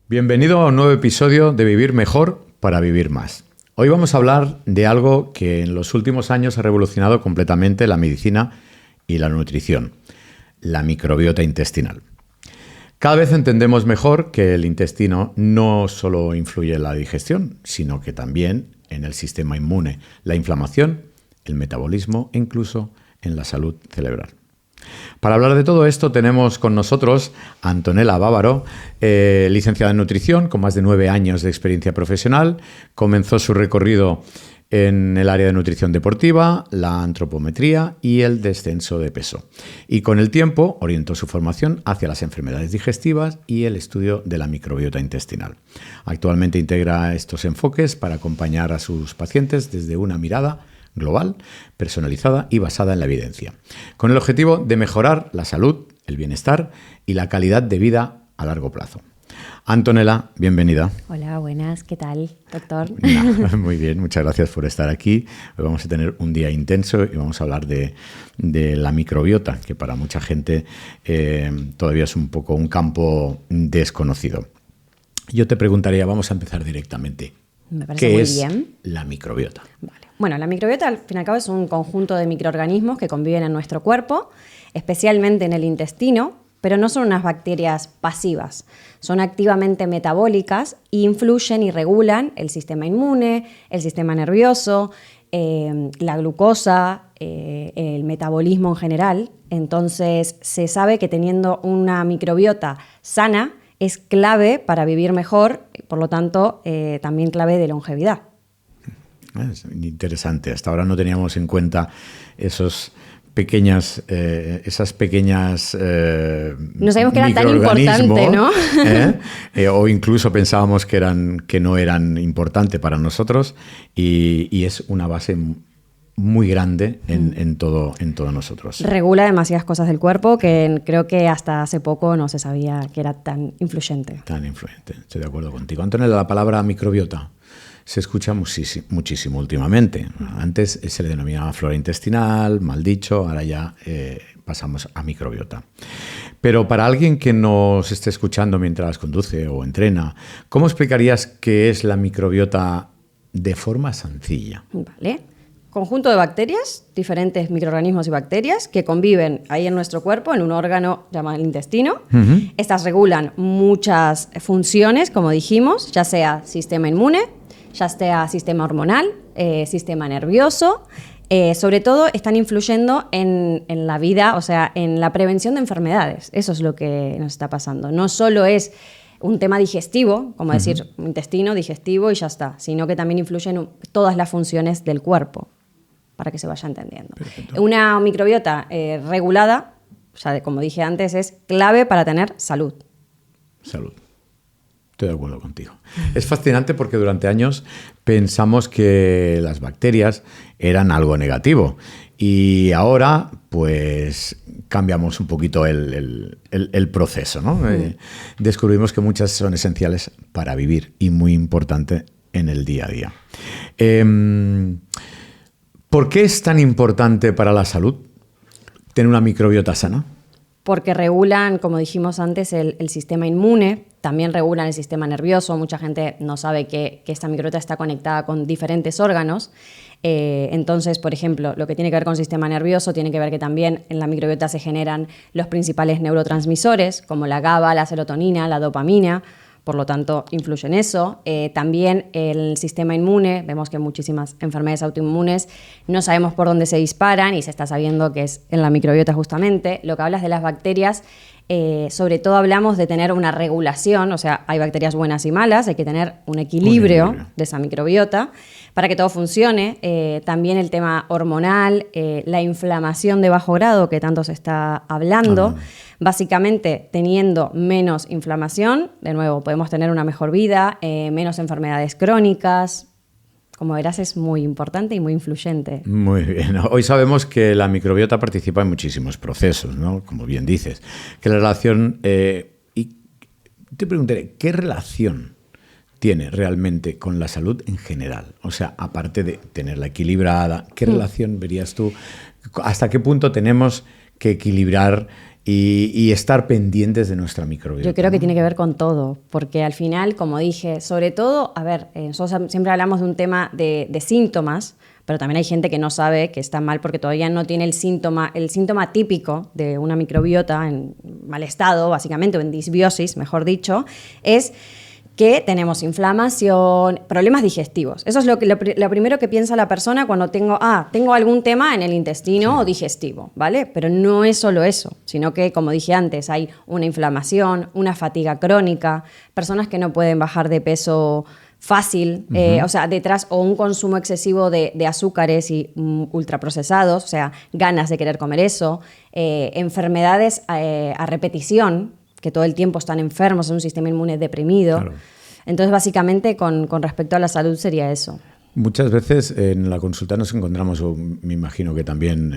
Bienvenido a un nuevo episodio de Vivir Mejor para Vivir Más. Hoy vamos a hablar de algo que en los últimos años ha revolucionado completamente la medicina y la nutrición, la microbiota intestinal. Cada vez entendemos mejor que el intestino no solo influye en la digestión, sino que también en el sistema inmune, la inflamación, el metabolismo e incluso en la salud cerebral. Para hablar de todo esto tenemos con nosotros a Antonella Bávaro, licenciada en nutrición con más de 9 años de experiencia profesional. Comenzó su recorrido en el área de nutrición deportiva, la antropometría y el descenso de peso. Y con el tiempo orientó su formación hacia las enfermedades digestivas y el estudio de la microbiota intestinal. Actualmente integra estos enfoques para acompañar a sus pacientes desde una mirada global, personalizada y basada en la evidencia, con el objetivo de mejorar la salud, el bienestar y la calidad de vida a largo plazo. Antonella, bienvenida. Hola, buenas, ¿qué tal, doctor? Muy bien, muchas gracias por estar aquí. Hoy vamos a tener un día intenso y vamos a hablar de la microbiota, que para mucha gente todavía es un poco un campo desconocido. Yo te preguntaría, vamos a empezar directamente. Me parece muy bien. ¿Qué es la microbiota? Vale. Bueno, la microbiota al fin y al cabo es un conjunto de microorganismos que conviven en nuestro cuerpo, especialmente en el intestino, pero no son unas bacterias pasivas, son activamente metabólicas e influyen y regulan el sistema inmune, el sistema nervioso, la glucosa, el metabolismo en general. Entonces se sabe que teniendo una microbiota sana es clave para vivir mejor, por lo tanto también clave de longevidad. Es interesante, hasta ahora no teníamos en cuenta esas pequeñas no sabíamos que era tan importante, ¿no? O incluso pensábamos que no eran importantes para nosotros y es una base muy grande en todo nosotros. Regula demasiadas cosas del cuerpo que creo que hasta hace poco no se sabía que era tan influyente. Tan influyente, estoy de acuerdo contigo. Antonella, la palabra microbiota se escucha muchísimo últimamente. Antes se le denominaba flora intestinal, mal dicho, ahora ya pasamos a microbiota. Pero para alguien que nos esté escuchando mientras conduce o entrena, ¿cómo explicarías qué es la microbiota de forma sencilla? Vale. Conjunto de bacterias, diferentes microorganismos y bacterias que conviven ahí en nuestro cuerpo, en un órgano llamado el intestino. Uh-huh. Estas regulan muchas funciones, como dijimos, ya sea sistema inmune, ya sea sistema hormonal, sistema nervioso. Sobre todo están influyendo en la vida, o sea, en la prevención de enfermedades. Eso es lo que nos está pasando. No solo es un tema digestivo, como decir intestino, digestivo y ya está, sino que también influyen en todas las funciones del cuerpo, para que se vaya entendiendo. Perfecto. Una microbiota regulada, ya como dije antes, es clave para tener salud. Salud. Estoy de acuerdo contigo. Es fascinante porque durante años pensamos que las bacterias eran algo negativo y ahora pues cambiamos un poquito el proceso, ¿no? Descubrimos que muchas son esenciales para vivir y muy importante en el día a día. ¿Por qué es tan importante para la salud tener una microbiota sana? Porque regulan, como dijimos antes, el sistema inmune, también regulan el sistema nervioso. Mucha gente no sabe que esta microbiota está conectada con diferentes órganos. Entonces, por ejemplo, lo que tiene que ver con el sistema nervioso tiene que ver que también en la microbiota se generan los principales neurotransmisores, como la GABA, la serotonina, la dopamina. Por lo tanto, influye en eso. También el sistema inmune, vemos que muchísimas enfermedades autoinmunes no sabemos por dónde se disparan y se está sabiendo que es en la microbiota justamente. Lo que hablas de las bacterias, sobre todo hablamos de tener una regulación, o sea, hay bacterias buenas y malas, hay que tener un equilibrio de esa microbiota para que todo funcione. También el tema hormonal, la inflamación de bajo grado que tanto se está hablando. Básicamente, teniendo menos inflamación, de nuevo, podemos tener una mejor vida, menos enfermedades crónicas. Como verás, es muy importante y muy influyente. Muy bien. Hoy sabemos que la microbiota participa en muchísimos procesos, ¿no? Como bien dices. Que la relación... y te preguntaré, ¿qué relación tiene realmente con la salud en general? O sea, aparte de tenerla equilibrada, ¿qué relación verías tú? ¿Hasta qué punto tenemos que equilibrar y estar pendientes de nuestra microbiota. Yo creo que tiene que ver con todo, porque al final, como dije, sobre todo, a ver, nosotros siempre hablamos de un tema de síntomas, pero también hay gente que no sabe que está mal porque todavía no tiene el síntoma típico de una microbiota en mal estado, básicamente, o en disbiosis, mejor dicho, es que tenemos inflamación, problemas digestivos. Eso es lo primero que piensa la persona cuando tengo algún tema en el intestino o digestivo, ¿vale? Pero no es solo eso, sino que, como dije antes, hay una inflamación, una fatiga crónica, personas que no pueden bajar de peso fácil, o sea, detrás o un consumo excesivo de azúcares y ultraprocesados, o sea, ganas de querer comer eso, enfermedades a repetición, que todo el tiempo están enfermos, es un sistema inmune deprimido. Claro. Entonces, básicamente, con respecto a la salud sería eso. Muchas veces en la consulta nos encontramos, o me imagino que también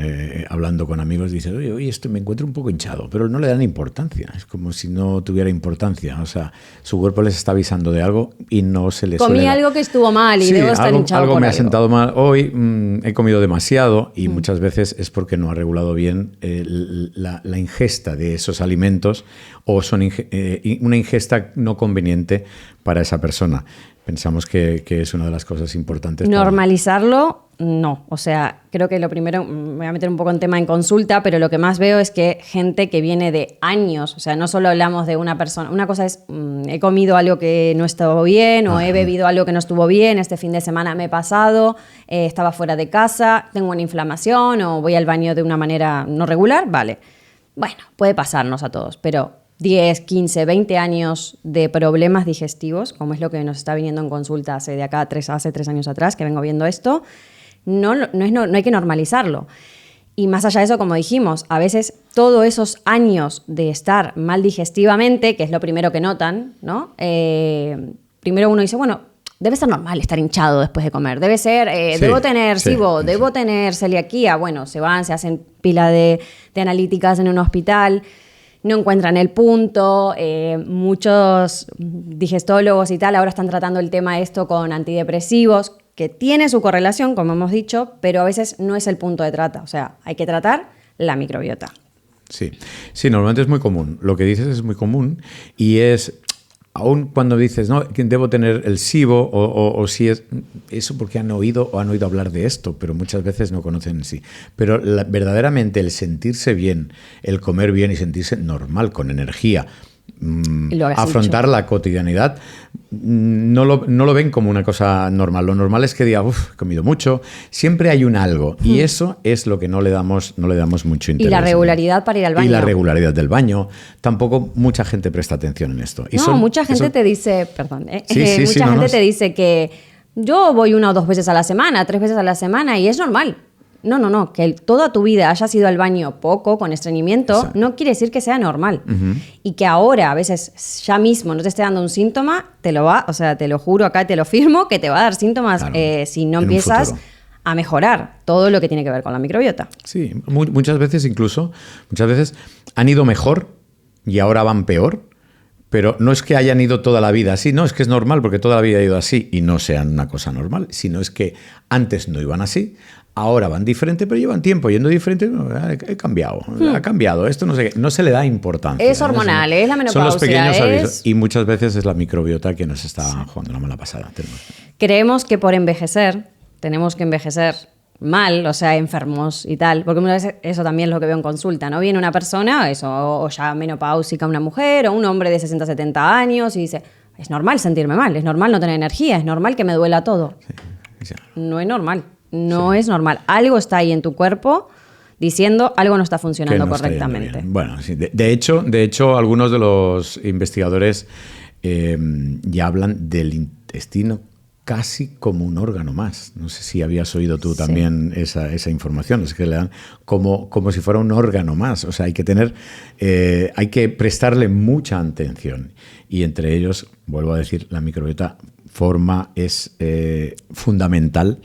hablando con amigos, dicen, oye, esto me encuentro un poco hinchado, pero no le dan importancia, es como si no tuviera importancia, o sea, su cuerpo les está avisando de algo y no se les Comí algo que estuvo mal y debo estar hinchado algo por me algo. Ha sentado mal, hoy he comido demasiado y muchas veces es porque no ha regulado bien la ingesta de esos alimentos o son una ingesta no conveniente para esa persona. Pensamos que es una de las cosas importantes. Normalizarlo, no. O sea, creo que lo primero, me voy a meter un poco en tema en consulta, pero lo que más veo es que gente que viene de años, o sea, no solo hablamos de una persona, una cosa es, he comido algo que no estuvo bien o he bebido algo que no estuvo bien, este fin de semana me he pasado, estaba fuera de casa, tengo una inflamación o voy al baño de una manera no regular, vale. Bueno, puede pasarnos a todos, pero 10, 15, 20 años de problemas digestivos, como es lo que nos está viniendo en consulta hace 3 años atrás, que vengo viendo esto, no hay que normalizarlo. Y más allá de eso, como dijimos, a veces todos esos años de estar mal digestivamente, que es lo primero que notan, ¿no? Primero uno dice, bueno, debe ser normal estar hinchado después de comer, debe ser, debo tener SIBO, debo tener celiaquía, bueno, se hacen pila de analíticas en un hospital, no encuentran el punto, muchos digestólogos y tal ahora están tratando el tema esto con antidepresivos, que tiene su correlación, como hemos dicho, pero a veces no es el punto de trata, o sea, hay que tratar la microbiota. Sí, normalmente es muy común, lo que dices es muy común y es... Aún cuando dices, no, debo tener el SIBO o si es eso porque han oído hablar de esto, pero muchas veces no conocen en sí. Pero verdaderamente el sentirse bien, el comer bien y sentirse normal, con energía, afrontar la cotidianidad, no lo ven como una cosa normal. Lo normal es que diga, he comido mucho. Siempre hay un algo y eso es lo que no le damos mucho interés. Y la regularidad para ir al baño. Y la regularidad del baño. Tampoco mucha gente presta atención en esto. Y mucha gente te dice, mucha gente te dice que yo voy 1 o 2 veces a la semana, 3 veces a la semana y es normal. No, que toda tu vida hayas ido al baño poco, con estreñimiento, exacto, no quiere decir que sea normal. Y que ahora, a veces, ya mismo no te esté dando un síntoma, te lo juro acá, te lo firmo, que te va a dar síntomas, claro, si no empiezas a mejorar todo lo que tiene que ver con la microbiota. Sí, muchas veces han ido mejor y ahora van peor. Pero no es que hayan ido toda la vida así, no, es que es normal porque toda la vida ha ido así y no sean una cosa normal, sino es que antes no iban así, ahora van diferente, pero llevan tiempo yendo diferente, ha cambiado, esto no sé qué, no se le da importancia. Es hormonal, es la menopausia. Son los pequeños avisos y muchas veces es la microbiota que nos está jugando una mala pasada. Creemos que por envejecer, tenemos que envejecer mal, o sea, enfermos y tal, porque muchas veces eso también es lo que veo en consulta, ¿no? Viene una persona, o ya menopáusica, una mujer, o un hombre de 60, 70 años y dice, es normal sentirme mal, es normal no tener energía, es normal que me duela todo. Sí. No es normal, es normal. Algo está ahí en tu cuerpo diciendo algo no está funcionando correctamente. Bueno, sí, de hecho, algunos de los investigadores ya hablan del intestino casi como un órgano más. No sé si habías oído tú también esa información. Es que le dan como si fuera un órgano más. O sea, hay que prestarle mucha atención. Y entre ellos, vuelvo a decir, la microbiota es fundamental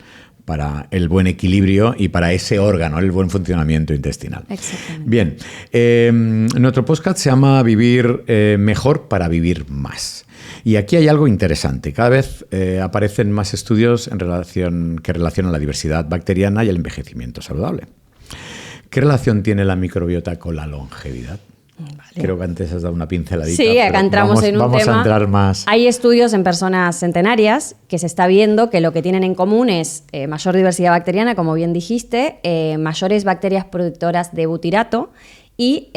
para el buen equilibrio y para ese órgano, el buen funcionamiento intestinal. Exactamente. Bien, nuestro podcast se llama Vivir mejor para vivir más. Y aquí hay algo interesante. Cada vez aparecen más estudios que relacionan la diversidad bacteriana y el envejecimiento saludable. ¿Qué relación tiene la microbiota con la longevidad? Vale. Creo que antes has dado una pinceladita. Sí, acá entramos en un tema. Vamos a entrar más. Hay estudios en personas centenarias que se está viendo que lo que tienen en común es mayor diversidad bacteriana, como bien dijiste, mayores bacterias productoras de butirato y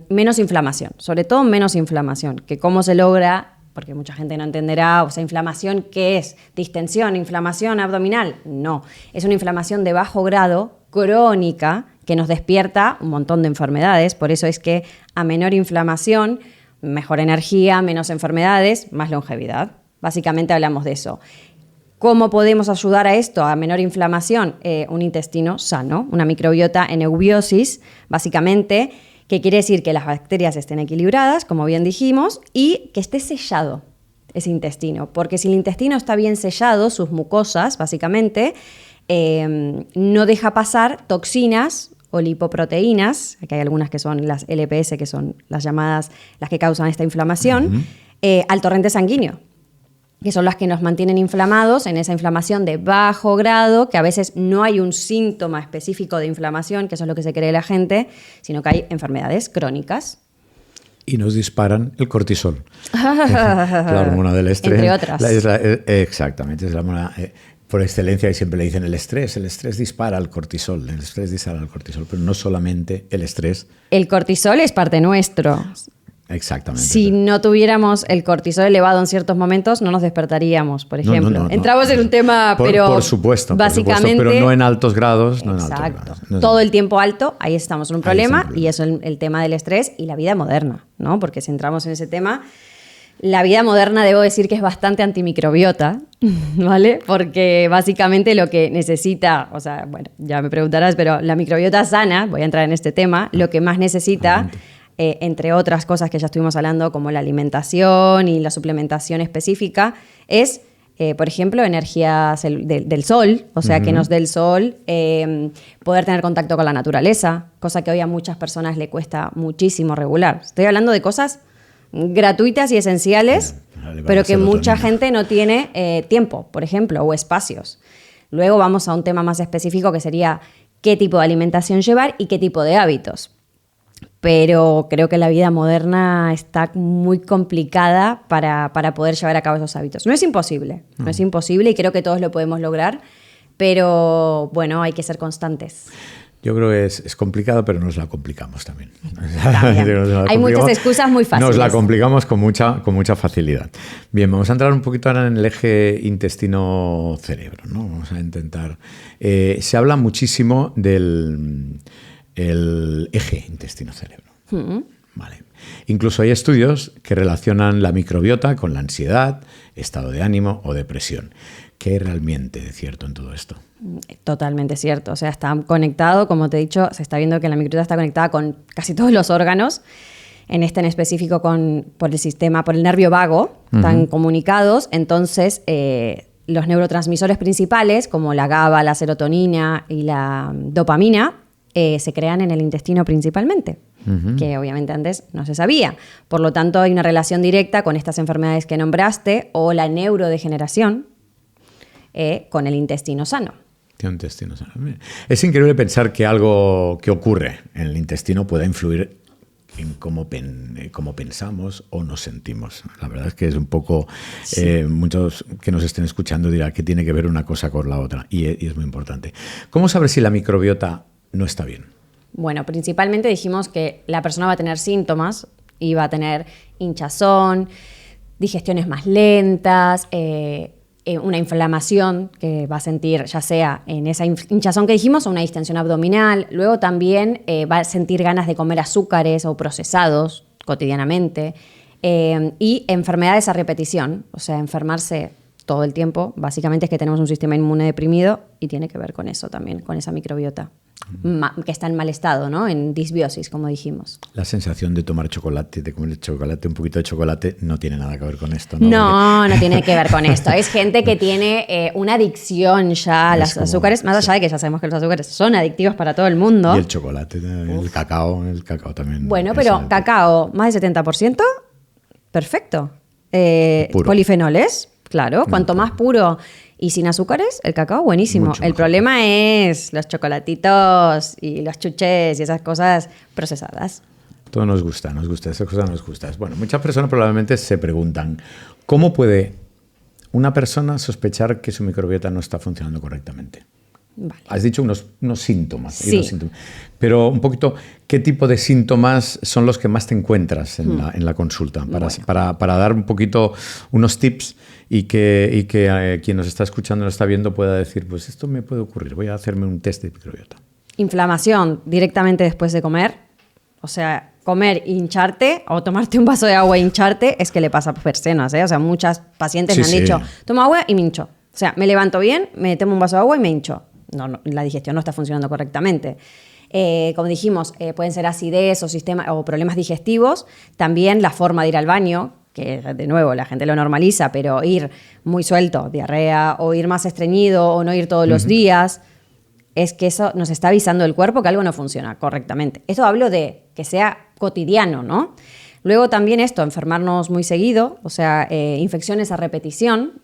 menos inflamación, sobre todo menos inflamación, que cómo se logra, porque mucha gente no entenderá, o sea, inflamación, ¿qué es? ¿Distensión, inflamación abdominal? No, es una inflamación de bajo grado, crónica, que nos despierta un montón de enfermedades. Por eso es que a menor inflamación, mejor energía, menos enfermedades, más longevidad. Básicamente hablamos de eso. ¿Cómo podemos ayudar a esto, a menor inflamación? Un intestino sano, una microbiota en eubiosis, básicamente, que quiere decir que las bacterias estén equilibradas, como bien dijimos, y que esté sellado ese intestino. Porque si el intestino está bien sellado, sus mucosas, básicamente, no deja pasar toxinas o lipoproteínas, aquí hay algunas que son las LPS, que son las llamadas, las que causan esta inflamación, al torrente sanguíneo, que son las que nos mantienen inflamados en esa inflamación de bajo grado, que a veces no hay un síntoma específico de inflamación, que eso es lo que se cree la gente, sino que hay enfermedades crónicas. Y nos disparan el cortisol, la hormona del estrés. Entre otras. Exactamente, es la hormona por excelencia, y siempre le dicen el estrés dispara el cortisol, pero no solamente el estrés. El cortisol es parte nuestro. Exactamente. Si no tuviéramos el cortisol elevado en ciertos momentos, no nos despertaríamos, por ejemplo. No. Entramos en un tema, pero por supuesto, básicamente... pero no en altos grados. No exacto. En altos grados. No, todo el tiempo alto, ahí estamos en un problema, y eso es el tema del estrés y la vida moderna, ¿no? Porque si entramos en ese tema, la vida moderna debo decir que es bastante antimicrobiota, ¿vale? Porque básicamente lo que necesita, o sea, bueno, ya me preguntarás, pero la microbiota sana, voy a entrar en este tema, lo que más necesita... entre otras cosas que ya estuvimos hablando, como la alimentación y la suplementación específica, es, por ejemplo, energía del sol, o sea, que nos dé el sol, poder tener contacto con la naturaleza, cosa que hoy a muchas personas le cuesta muchísimo regular. Estoy hablando de cosas gratuitas y esenciales, pero que mucha gente no tiene tiempo, por ejemplo, o espacios. Luego vamos a un tema más específico que sería qué tipo de alimentación llevar y qué tipo de hábitos. Pero creo que la vida moderna está muy complicada para poder llevar a cabo esos hábitos. No es imposible, no es imposible, y creo que todos lo podemos lograr, pero bueno, hay que ser constantes. Yo creo que es complicado, pero nos la complicamos también. Hay muchas excusas muy fáciles. Nos la complicamos con mucha facilidad. Bien, vamos a entrar un poquito ahora en el eje intestino-cerebro, ¿no? Vamos a intentar... se habla muchísimo del... el eje intestino-cerebro. Vale. Incluso hay estudios que relacionan la microbiota con la ansiedad, estado de ánimo o depresión. ¿Qué es realmente cierto en todo esto? Totalmente cierto. O sea, está conectado, como te he dicho, se está viendo que la microbiota está conectada con casi todos los órganos, en específico por el sistema, por el nervio vago, están comunicados. Entonces, los neurotransmisores principales, como la GABA, la serotonina y la dopamina, se crean en el intestino principalmente, que obviamente antes no se sabía. Por lo tanto, hay una relación directa con estas enfermedades que nombraste o la neurodegeneración con el intestino sano. Intestino sano. Es increíble pensar que algo que ocurre en el intestino pueda influir en cómo pensamos o nos sentimos. La verdad es que es un poco... Sí. Muchos que nos estén escuchando dirán que tiene que ver una cosa con la otra, y es muy importante. ¿Cómo saber si la microbiota no está bien? Bueno, principalmente dijimos que la persona va a tener síntomas y va a tener hinchazón, digestiones más lentas, una inflamación que va a sentir ya sea en esa hinchazón que dijimos o una distensión abdominal. Luego también va a sentir ganas de comer azúcares o procesados cotidianamente, y enfermedades a repetición, o sea, enfermarse todo el tiempo. Básicamente es que tenemos un sistema inmune deprimido y tiene que ver con eso también, con esa microbiota que está en mal estado, ¿no? En disbiosis, como dijimos. La sensación de tomar chocolate, de comer chocolate, un poquito de chocolate, no tiene nada que ver con esto, ¿no? No tiene que ver con esto. Es gente que tiene una adicción ya a los azúcares, más allá de que ya sabemos que los azúcares son adictivos para todo el mundo. Y el chocolate, el cacao también. Bueno, pero cacao, más de 70%, perfecto. Polifenoles, claro. Cuanto más puro Y sin azúcares, el cacao buenísimo. Mucho El mejor. problema es los chocolatitos y los chuches y esas cosas procesadas. Todo nos gusta, esas cosas nos gustan. Bueno, muchas personas probablemente se preguntan, ¿cómo puede una persona sospechar que su microbiota no está funcionando correctamente? Vale. Has dicho unos síntomas, Sí. unos síntomas. Pero un poquito, ¿qué tipo de síntomas son los que más te encuentras en la consulta? Para dar un poquito unos tips y que quien nos está escuchando, nos está viendo, pueda decir, pues esto me puede ocurrir, voy a hacerme un test de microbiota. Inflamación directamente después de comer. O sea, comer e hincharte o tomarte un vaso de agua e hincharte es que le pasa personas, ¿eh? O sea, muchas pacientes Sí, me han sí. dicho, tomo agua y me hincho. O sea, me levanto bien, me tomo un vaso de agua y me hincho. No, la digestión no está funcionando correctamente. Como dijimos, pueden ser acidez o problemas digestivos. También la forma de ir al baño, que de nuevo la gente lo normaliza, pero ir muy suelto, diarrea, o ir más estreñido, o no ir todos los días, es que eso nos está avisando el cuerpo que algo no funciona correctamente. Esto hablo de que sea cotidiano, ¿no? Luego también enfermarnos muy seguido, o sea, infecciones a repetición,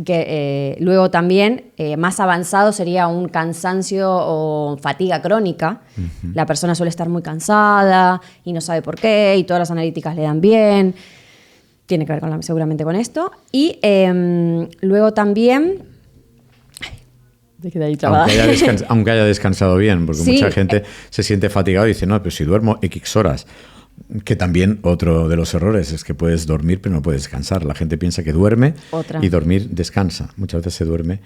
que luego también más avanzado sería un cansancio o fatiga crónica. Uh-huh. La persona suele estar muy cansada y no sabe por qué y todas las analíticas le dan bien. Tiene que ver seguramente con esto. Y luego también... Aunque haya descansado bien, porque sí, mucha gente se siente fatigado y dice, no, pero si duermo X horas. Que también otro de los errores es que puedes dormir pero no puedes descansar. La gente piensa que duerme y dormir descansa. Muchas veces se duerme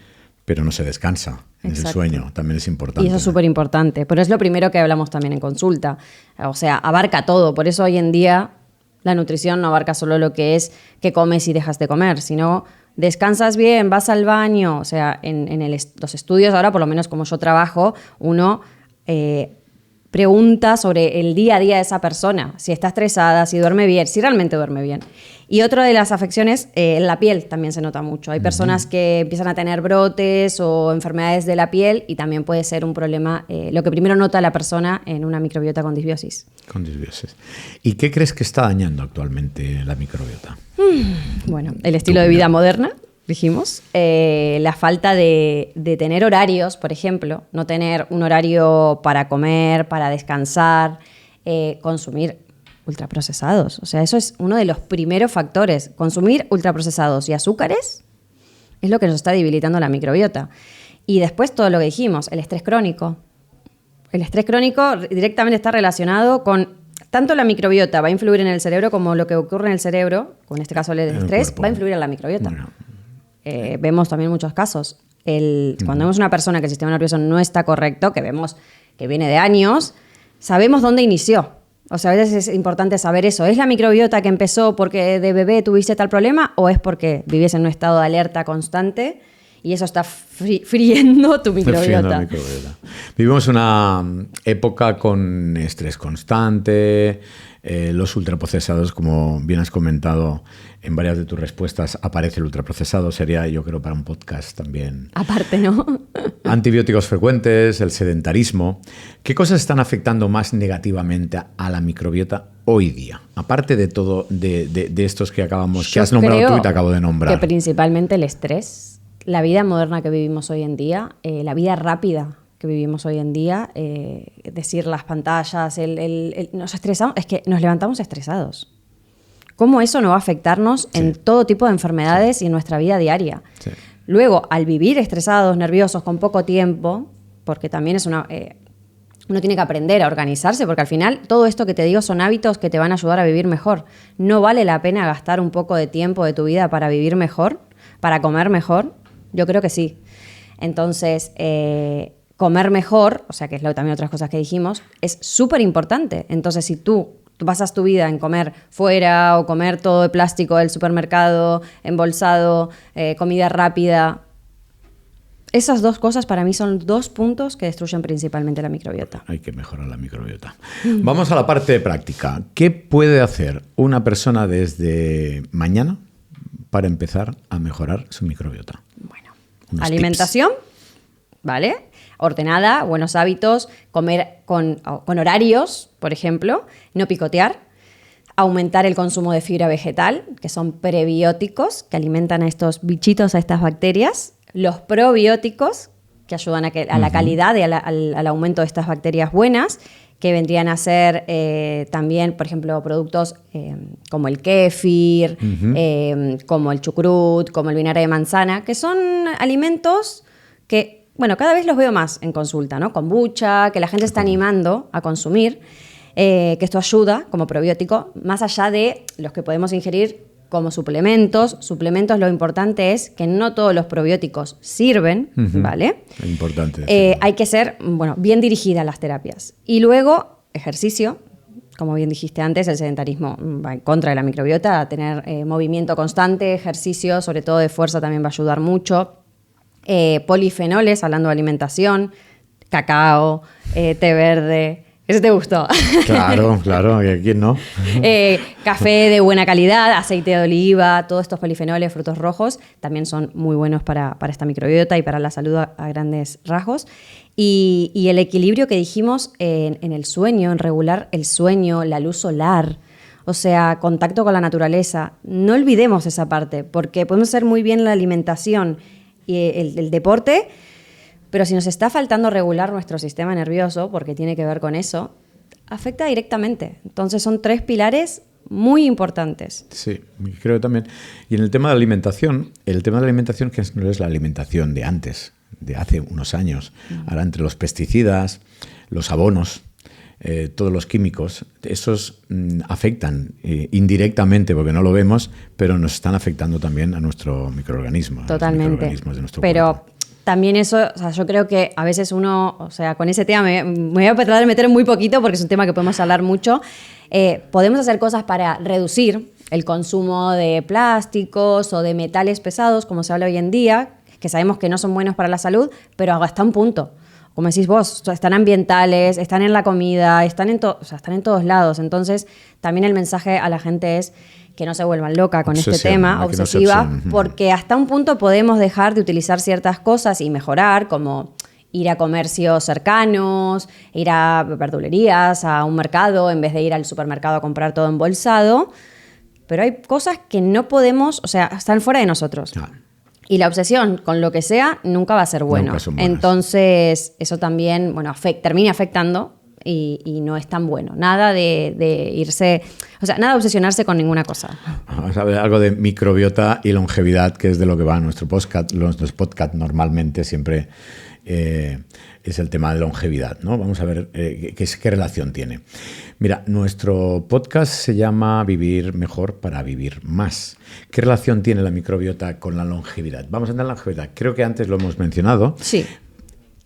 pero no se descansa. En el sueño también es importante. Y eso es súper importante. Pero es lo primero que hablamos también en consulta. O sea, abarca todo. Por eso hoy en día la nutrición no abarca solo lo que es que comes y dejas de comer, sino descansas bien, vas al baño. O sea, en los estudios ahora, por lo menos como yo trabajo, uno... pregunta sobre el día a día de esa persona, si está estresada, si duerme bien, si realmente duerme bien. Y otra de las afecciones, en la piel también se nota mucho. Hay personas que empiezan a tener brotes o enfermedades de la piel y también puede ser un problema, lo que primero nota la persona en una microbiota con disbiosis. Con disbiosis. ¿Y qué crees que está dañando actualmente la microbiota? Bueno, el estilo de vida moderna. Dijimos, la falta de tener horarios, por ejemplo, no tener un horario para comer, para descansar, consumir ultraprocesados. O sea, eso es uno de los primeros factores. Consumir ultraprocesados y azúcares es lo que nos está debilitando la microbiota. Y después todo lo que dijimos, el estrés crónico. El estrés crónico directamente está relacionado con... Tanto la microbiota va a influir en el cerebro como lo que ocurre en el cerebro, en este caso el estrés, va a influir en la microbiota. Bueno. Vemos también muchos casos. Cuando vemos una persona que el sistema nervioso no está correcto, que vemos que viene de años, sabemos dónde inició. O sea, a veces es importante saber eso. ¿Es la microbiota que empezó porque de bebé tuviste tal problema o es porque vivías en un estado de alerta constante y eso está friendo tu microbiota? Vivimos una época con estrés constante, los ultraprocesados, como bien has comentado en varias de tus respuestas, aparece el ultraprocesado, sería yo creo para un podcast también. Aparte, ¿no? Antibióticos frecuentes, el sedentarismo. ¿Qué cosas están afectando más negativamente a la microbiota hoy día? Aparte de todo, de estos que has nombrado tú y te acabo de nombrar. Que principalmente el estrés, la vida moderna que vivimos hoy en día, la vida rápida que vivimos hoy en día, decir las pantallas, nos estresamos, es que nos levantamos estresados. ¿Cómo eso no va a afectarnos en todo tipo de enfermedades y en nuestra vida diaria? Sí. Luego, al vivir estresados, nerviosos, con poco tiempo, porque también es uno tiene que aprender a organizarse, porque al final todo esto que te digo son hábitos que te van a ayudar a vivir mejor. ¿No vale la pena gastar un poco de tiempo de tu vida para vivir mejor, para comer mejor? Yo creo que sí. Entonces, comer mejor, o sea, que es también otras cosas que dijimos, es súper importante. Entonces, si tú pasas tu vida en comer fuera o comer todo de plástico del supermercado, embolsado, comida rápida, esas dos cosas para mí son 2 puntos que destruyen principalmente la microbiota. Hay que mejorar la microbiota. Vamos a la parte práctica. ¿Qué puede hacer una persona desde mañana para empezar a mejorar su microbiota? Bueno, alimentación, ¿vale? Ordenada, buenos hábitos, comer con horarios, por ejemplo, no picotear, aumentar el consumo de fibra vegetal, que son prebióticos, que alimentan a estos bichitos, a estas bacterias, los probióticos, que ayudan a la calidad y al aumento de estas bacterias buenas, que vendrían a ser también, por ejemplo, productos como el kéfir, como el chucrut, como el vinagre de manzana, que son alimentos que, bueno, cada vez los veo más en consulta, ¿no? Kombucha, que la gente está animando a consumir, que esto ayuda como probiótico, más allá de los que podemos ingerir como suplementos. Suplementos, lo importante es que no todos los probióticos sirven, ¿vale? Es importante. Hay que ser, bueno, bien dirigidas las terapias. Y luego, ejercicio. Como bien dijiste antes, el sedentarismo va en contra de la microbiota. Tener movimiento constante, ejercicio, sobre todo de fuerza, también va a ayudar mucho. Polifenoles, hablando de alimentación, cacao, té verde. ¿Ese te gustó? Claro, ¿quién no? Café de buena calidad, aceite de oliva, todos estos polifenoles, frutos rojos, también son muy buenos para esta microbiota y para la salud a grandes rasgos. Y el equilibrio que dijimos en el sueño, en regular el sueño, la luz solar, o sea, contacto con la naturaleza. No olvidemos esa parte, porque podemos hacer muy bien la alimentación y el deporte, pero si nos está faltando regular nuestro sistema nervioso, porque tiene que ver con eso, afecta directamente. Entonces son 3 pilares muy importantes. Sí, creo también. Y en el tema de la alimentación, que no es la alimentación de antes, de hace unos años. Ahora, entre los pesticidas, los abonos, todos los químicos, esos afectan indirectamente, porque no lo vemos, pero nos están afectando también a nuestro microorganismo. Totalmente. A los microorganismos de nuestro pero cuerpo. También eso, o sea, yo creo que a veces uno, o sea, con ese tema me voy a tratar de meter muy poquito porque es un tema que podemos hablar mucho. Podemos hacer cosas para reducir el consumo de plásticos o de metales pesados, como se habla hoy en día, que sabemos que no son buenos para la salud, pero hasta un punto. Como decís vos, están ambientales, están en la comida, están en todos lados. Entonces, también el mensaje a la gente es que no se vuelvan loca con este tema, obsesiva, porque hasta un punto podemos dejar de utilizar ciertas cosas y mejorar, como ir a comercios cercanos, ir a verdulerías, a un mercado, en vez de ir al supermercado a comprar todo embolsado. Pero hay cosas que no podemos, o sea, están fuera de nosotros. Y la obsesión con lo que sea nunca va a ser bueno. Entonces, eso también, bueno, termina afectando y no es tan bueno. Nada de irse, o sea, nada de obsesionarse con ninguna cosa. Vamos a ver algo de microbiota y longevidad, que es de lo que va nuestro podcast. Nuestros podcasts normalmente siempre es el tema de longevidad, ¿no? Vamos a ver qué relación tiene. Mira, nuestro podcast se llama Vivir Mejor para Vivir Más. ¿Qué relación tiene la microbiota con la longevidad? Vamos a entrar en la longevidad. Creo que antes lo hemos mencionado. Sí.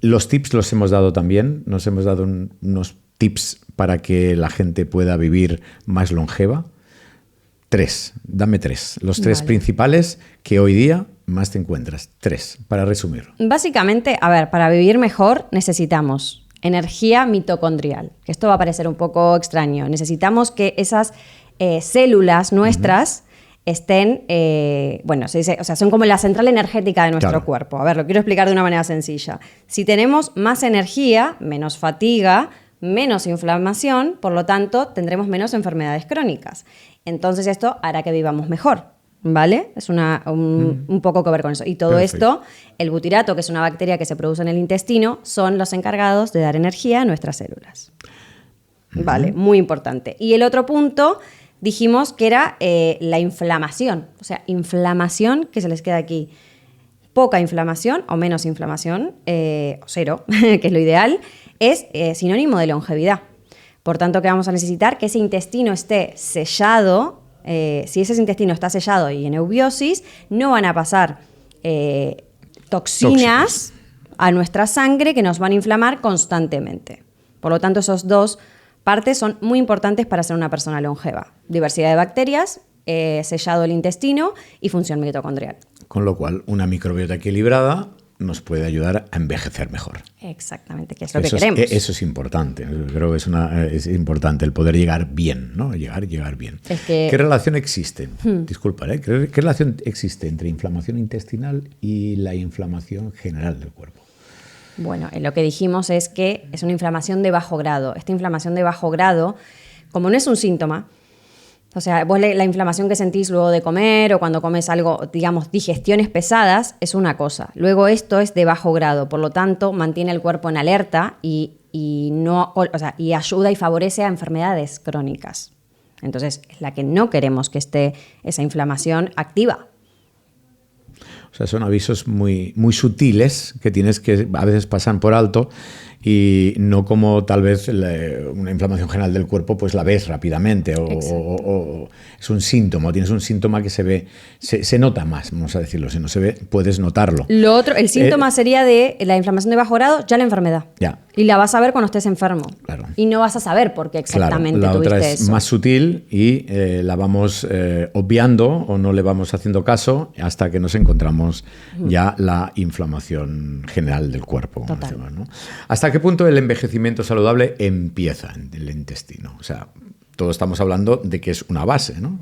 Los tips los hemos dado también. Nos hemos dado unos tips para que la gente pueda vivir más longeva. 3. Dame 3. Los 3 principales que hoy día más te encuentras. 3, para resumir. Básicamente, a ver, para vivir mejor necesitamos energía mitocondrial. Esto va a parecer un poco extraño. Necesitamos que esas células nuestras estén, bueno, se dice, o sea, son como la central energética de nuestro cuerpo. A ver, lo quiero explicar de una manera sencilla. Si tenemos más energía, menos fatiga, menos inflamación, por lo tanto, tendremos menos enfermedades crónicas. Entonces, esto hará que vivamos mejor, ¿vale? Es un poco que ver con eso. Y todo esto, el butirato, que es una bacteria que se produce en el intestino, son los encargados de dar energía a nuestras células. ¿Vale? Muy importante. Y el otro punto, dijimos que era la inflamación. O sea, inflamación, que se les queda aquí. Poca inflamación o menos inflamación, o cero, que es lo ideal, es sinónimo de longevidad. Por tanto, que vamos a necesitar que ese intestino esté sellado. Si ese intestino está sellado y en eubiosis, no van a pasar toxinas a nuestra sangre que nos van a inflamar constantemente. Por lo tanto, esos 2 partes son muy importantes para ser una persona longeva. Diversidad de bacterias, sellado el intestino y función mitocondrial. Con lo cual, una microbiota equilibrada nos puede ayudar a envejecer mejor. Exactamente, que es lo que queremos. Eso es importante. Creo que es importante el poder llegar bien, ¿no? Llegar bien. ¿Qué relación existe? Disculpa, ¿qué relación existe entre inflamación intestinal y la inflamación general del cuerpo? Bueno, lo que dijimos es que es una inflamación de bajo grado. Esta inflamación de bajo grado, como no es un síntoma, O sea, vos la inflamación que sentís luego de comer o cuando comes algo, digamos, digestiones pesadas, es una cosa. Luego esto es de bajo grado, por lo tanto, mantiene el cuerpo en alerta y ayuda y favorece a enfermedades crónicas. Entonces, es la que no queremos que esté esa inflamación activa. O sea, son avisos muy, muy sutiles que tienes que a veces pasan por alto y no como tal vez una inflamación general del cuerpo pues la ves rápidamente o es un síntoma, tienes un síntoma que se ve, se nota más, vamos a decirlo, si no se ve puedes notarlo. Lo otro, el síntoma sería de la inflamación de bajo grado, ya la enfermedad. Ya. Y la vas a ver cuando estés enfermo. Claro. Y no vas a saber por qué exactamente claro, la tuviste otra es eso. más sutil y la vamos obviando o no le vamos haciendo caso hasta que nos encontramos ya la inflamación general del cuerpo. Total. Decimos, ¿no? ¿Hasta qué punto el envejecimiento saludable empieza en el intestino? O sea, todos estamos hablando de que es una base, ¿no?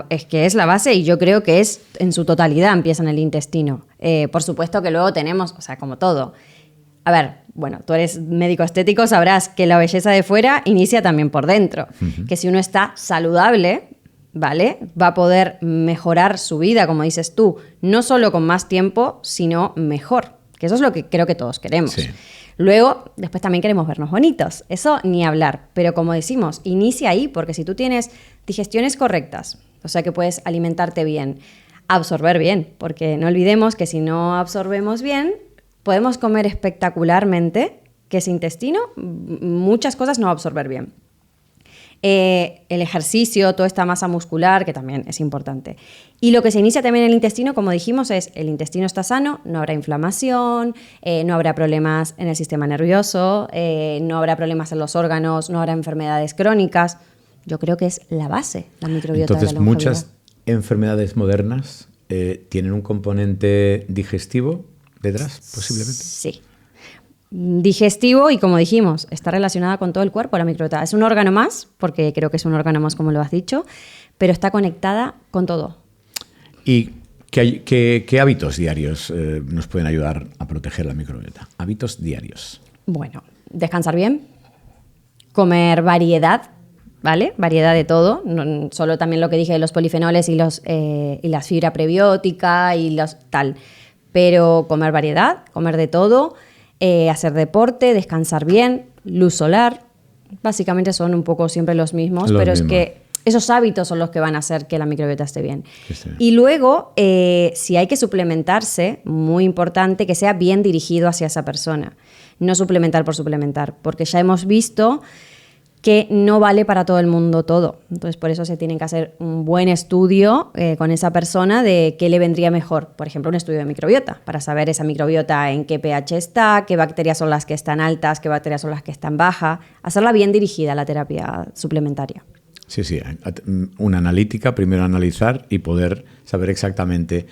Es que es la base y yo creo que es en su totalidad empieza en el intestino. Por supuesto que luego tenemos, o sea, como todo. A ver, bueno, tú eres médico estético, sabrás que la belleza de fuera inicia también por dentro. Que si uno está saludable, ¿vale? Va a poder mejorar su vida, como dices tú, no solo con más tiempo, sino mejor. Que eso es lo que creo que todos queremos. Sí. Luego, después también queremos vernos bonitos. Eso ni hablar. Pero como decimos, inicia ahí, porque si tú tienes digestiones correctas, o sea que puedes alimentarte bien, absorber bien, porque no olvidemos que si no absorbemos bien, podemos comer espectacularmente, que ese intestino muchas cosas no va a absorber bien. El ejercicio, toda esta masa muscular, que también es importante. Y lo que se inicia también en el intestino, como dijimos, es el intestino está sano, no habrá inflamación, no habrá problemas en el sistema nervioso, no habrá problemas en los órganos, no habrá enfermedades crónicas. Yo creo que es la base, la microbiota. Entonces, de la longevidad. muchas enfermedades modernas tienen un componente digestivo detrás, posiblemente. Sí. Digestivo y, como dijimos, está relacionada con todo el cuerpo, la microbiota. Es un órgano más, porque creo que es un órgano más, como lo has dicho, pero está conectada con todo. ¿Y qué hábitos diarios nos pueden ayudar a proteger la microbiota? Hábitos diarios. Bueno, descansar bien, comer variedad, ¿vale? Variedad de todo, no, solo también lo que dije de los polifenoles y las fibra prebiótica y los tal, pero comer variedad, comer de todo. Hacer deporte, descansar bien, luz solar, básicamente son un poco siempre los mismos, pero es que esos hábitos son los que van a hacer que la microbiota esté bien. Y luego, si hay que suplementarse, muy importante que sea bien dirigido hacia esa persona, no suplementar por suplementar, porque ya hemos visto que no vale para todo el mundo todo. Entonces, por eso se tiene que hacer un buen estudio con esa persona de qué le vendría mejor. Por ejemplo, un estudio de microbiota, para saber esa microbiota en qué pH está, qué bacterias son las que están altas, qué bacterias son las que están bajas. Hacerla bien dirigida, la terapia suplementaria. Sí, una analítica, primero analizar y poder saber exactamente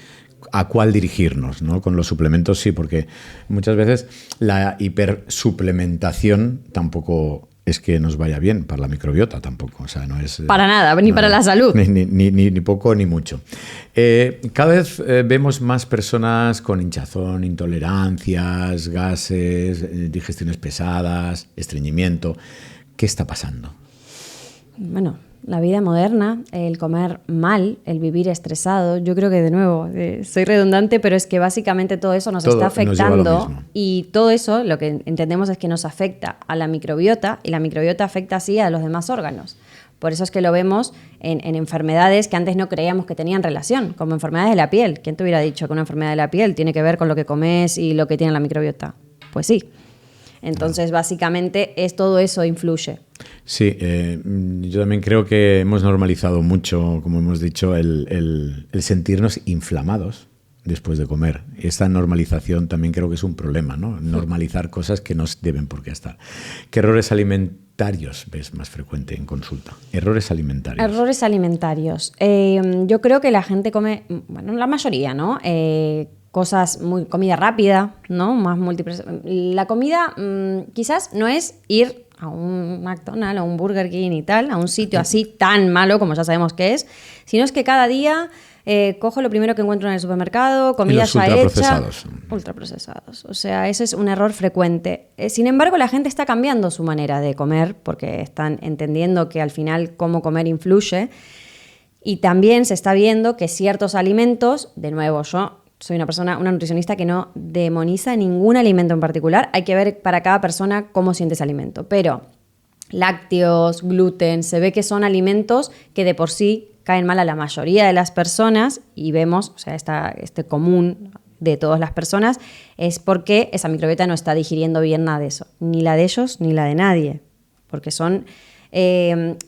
a cuál dirigirnos, ¿no? Con los suplementos sí, porque muchas veces la hipersuplementación tampoco es que nos vaya bien para la microbiota tampoco, o sea, no es... Para nada, ni para la salud. Ni poco ni mucho. Cada vez vemos más personas con hinchazón, intolerancias, gases, digestiones pesadas, estreñimiento. ¿Qué está pasando? Bueno, la vida moderna, el comer mal, el vivir estresado, yo creo que de nuevo, soy redundante, pero es que básicamente todo eso nos está afectando y todo eso lo que entendemos es que nos afecta a la microbiota y la microbiota afecta así a los demás órganos. Por eso es que lo vemos en enfermedades que antes no creíamos que tenían relación, como enfermedades de la piel. ¿Quién te hubiera dicho que una enfermedad de la piel tiene que ver con lo que comes y lo que tiene la microbiota? Pues sí. Entonces, básicamente, todo eso influye. Sí, yo también creo que hemos normalizado mucho, como hemos dicho, el sentirnos inflamados después de comer. Esta normalización también creo que es un problema, ¿no? Normalizar cosas que no deben por qué estar. ¿Qué errores alimentarios ves más frecuente en consulta? Errores alimentarios. Errores alimentarios. Yo creo que la gente come, bueno, la mayoría, ¿no? Cosas comida rápida, ¿no? Más la comida quizás no es ir a un McDonald's, a un Burger King y tal, a un sitio así tan malo como ya sabemos que es, sino es que cada día cojo lo primero que encuentro en el supermercado, comida ya hecha. Ultraprocesados. O sea, ese es un error frecuente. Sin embargo, la gente está cambiando su manera de comer porque están entendiendo que al final cómo comer influye. Y también se está viendo que ciertos alimentos, de nuevo, yo soy una nutricionista que no demoniza ningún alimento en particular. Hay que ver para cada persona cómo siente ese alimento. Pero lácteos, gluten, se ve que son alimentos que de por sí caen mal a la mayoría de las personas y vemos, o sea, este común de todas las personas es porque esa microbiota no está digiriendo bien nada de eso. Ni la de ellos, ni la de nadie. Porque